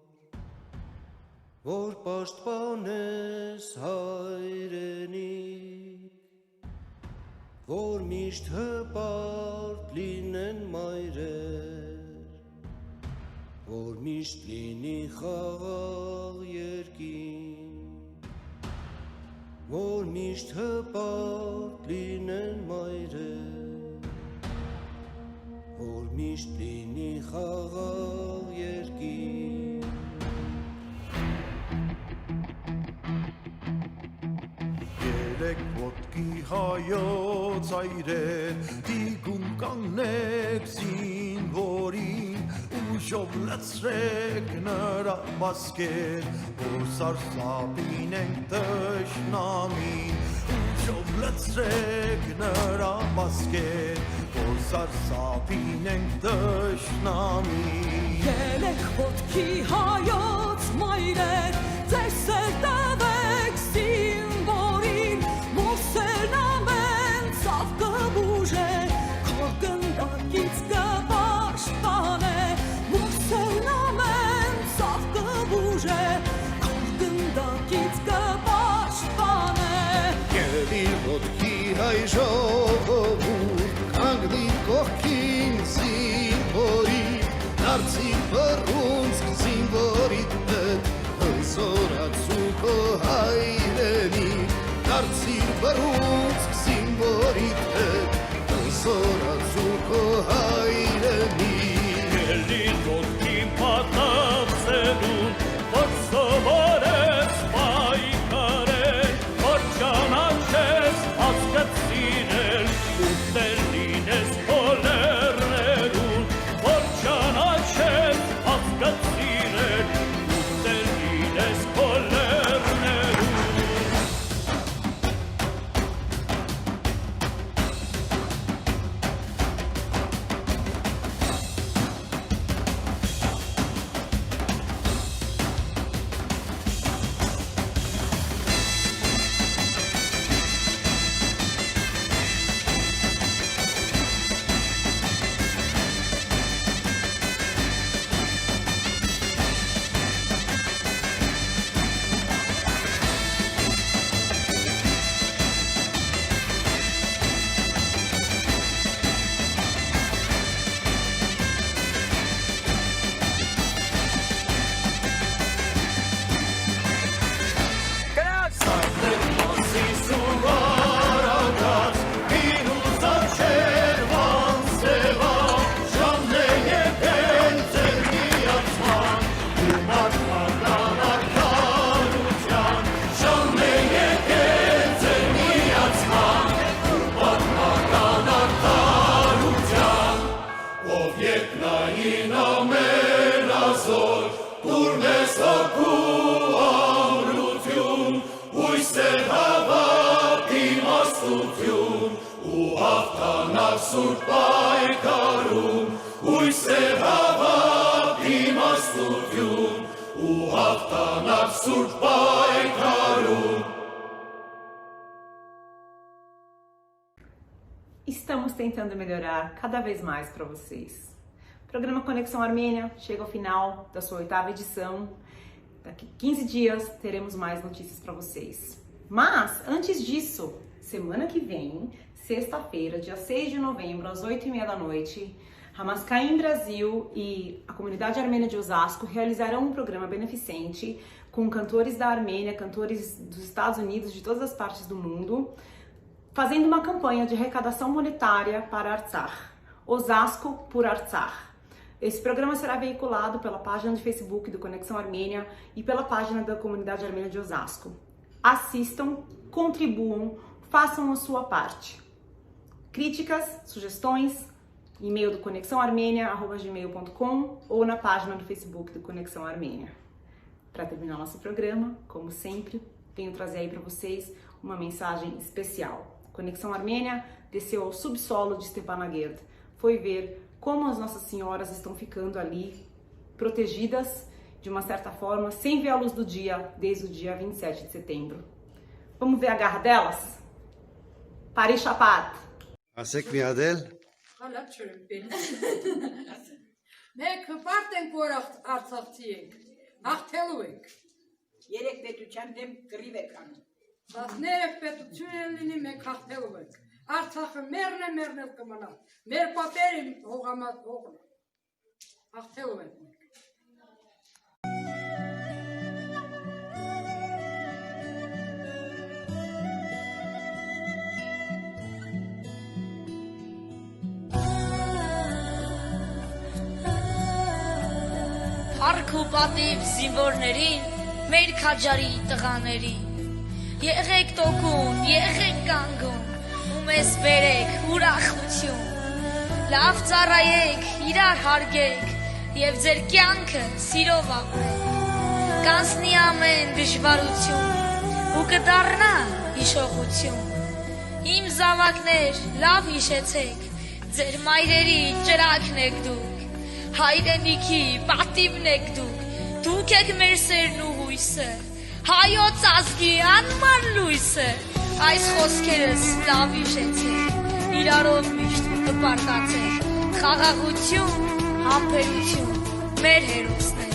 որ պաշտպանես հայրենիք, որ միշտ հպարտ լինեն մայրեր, որ միշտ լինի խաղաղ երկինք, որ միշտ հպարտ լինեն մայրեր, որ միշտ լինի խաղաղ երկինք։ Երեք ոտքի հայոց այրեր, դիգում կանգնեք զինվորին, ուժով լցրեք նրա բասկեր, որ սարսափին ենք թշնամին, ուժով լցրեք նրա բասկեր, որ սարսափին ենք թշնամին։ Երեք ոտքի հայոց մայրեր, ձեր սերտավեք զինվորին, մոսերն ամեն ծավ կբուժե, քո գնդակից կպաշտպանե, մոսերն ամեն ծավ կբուժե, քո գնդակից կպաշտպանե։ Երեք ոտքի հայ ժողովուրդ, կանգնի կողքին զինվորին, դարձի բռունցք զինվորիդ հետ, հնձորացու քո հայրենին, դարձի բռունցք երկնային ամենազոր, ուր մեզ հոգու ամրություն, հույսեր հավատ իմաստություն, ու հաղթանակ սուրբ պայքարում, հույսեր հավատ իմաստություն, ու հաղթանակ սուրբ պայքարում. Estamos tentando melhorar cada vez mais para vocês. O programa Conexão Armênia chega ao final da sua 8ª edição. Daqui 15 dias teremos mais notícias para vocês. Mas, antes disso, semana que vem, sexta-feira, dia 6 de novembro, às 8h30 da noite, Hamascaim Brasil e a comunidade armênia de Osasco realizarão um programa beneficente com cantores da Armênia, cantores dos Estados Unidos, de todas as partes do mundo, fazendo uma campanha de arrecadação monetária para Artsakh, Osasco por Artsakh. Esse programa será veiculado pela página de Facebook do Conexão Armênia e pela página da comunidade armênia de Osasco. Assistam, contribuam, façam a sua parte. Críticas, sugestões, e-mail do conexãoarmênia@gmail.com ou na página do Facebook do Conexão Armênia. Para terminar nosso programa, como sempre, venho trazer aí para vocês uma mensagem especial. Conexão Armênia desceu ao subsolo de Stepanakert, foi ver como as Nossas Senhoras estão ficando ali, protegidas, de uma certa forma, sem ver a luz do dia, desde o dia 27 de setembro. Vamos ver a garra delas? Paris Chapat! Asek Miadel? Hala çürüp Ne kıparten korak artsakçıyık. Ahteluvek. Yerek betüçen dem grivekan. Bak nerek betüçenlini me kahteluvek. Artsakı merne kımana. Mer paperim hoğamaz hoğla. Ahteluvek. Արք ու պատիվ զինվորներին, մեր քաջարի տղաներին, եղեք տոկուն, եղեք կանգուն, ու մեզ բերեք ուրախություն, լավ ծառայեք, իրար հարգեք, և ձեր կյանքը սիրով ապրեք, կանցնի ամեն դժվարություն, ու կդառնա հիշողություն, իմ զավակներ, լավ հիշեցեք, ձեր մայրերի ճրագն եք դուք, հայրենիքի պատիվն եք դուք եք մեր սերն ու հույսը, հայոց ազգի անմար լույսը, այս խոսքերս լավ հիշեցեք, իրարով միշտ կպարտացեք, խաղաղություն, համբերություն, մեր հերոսներ,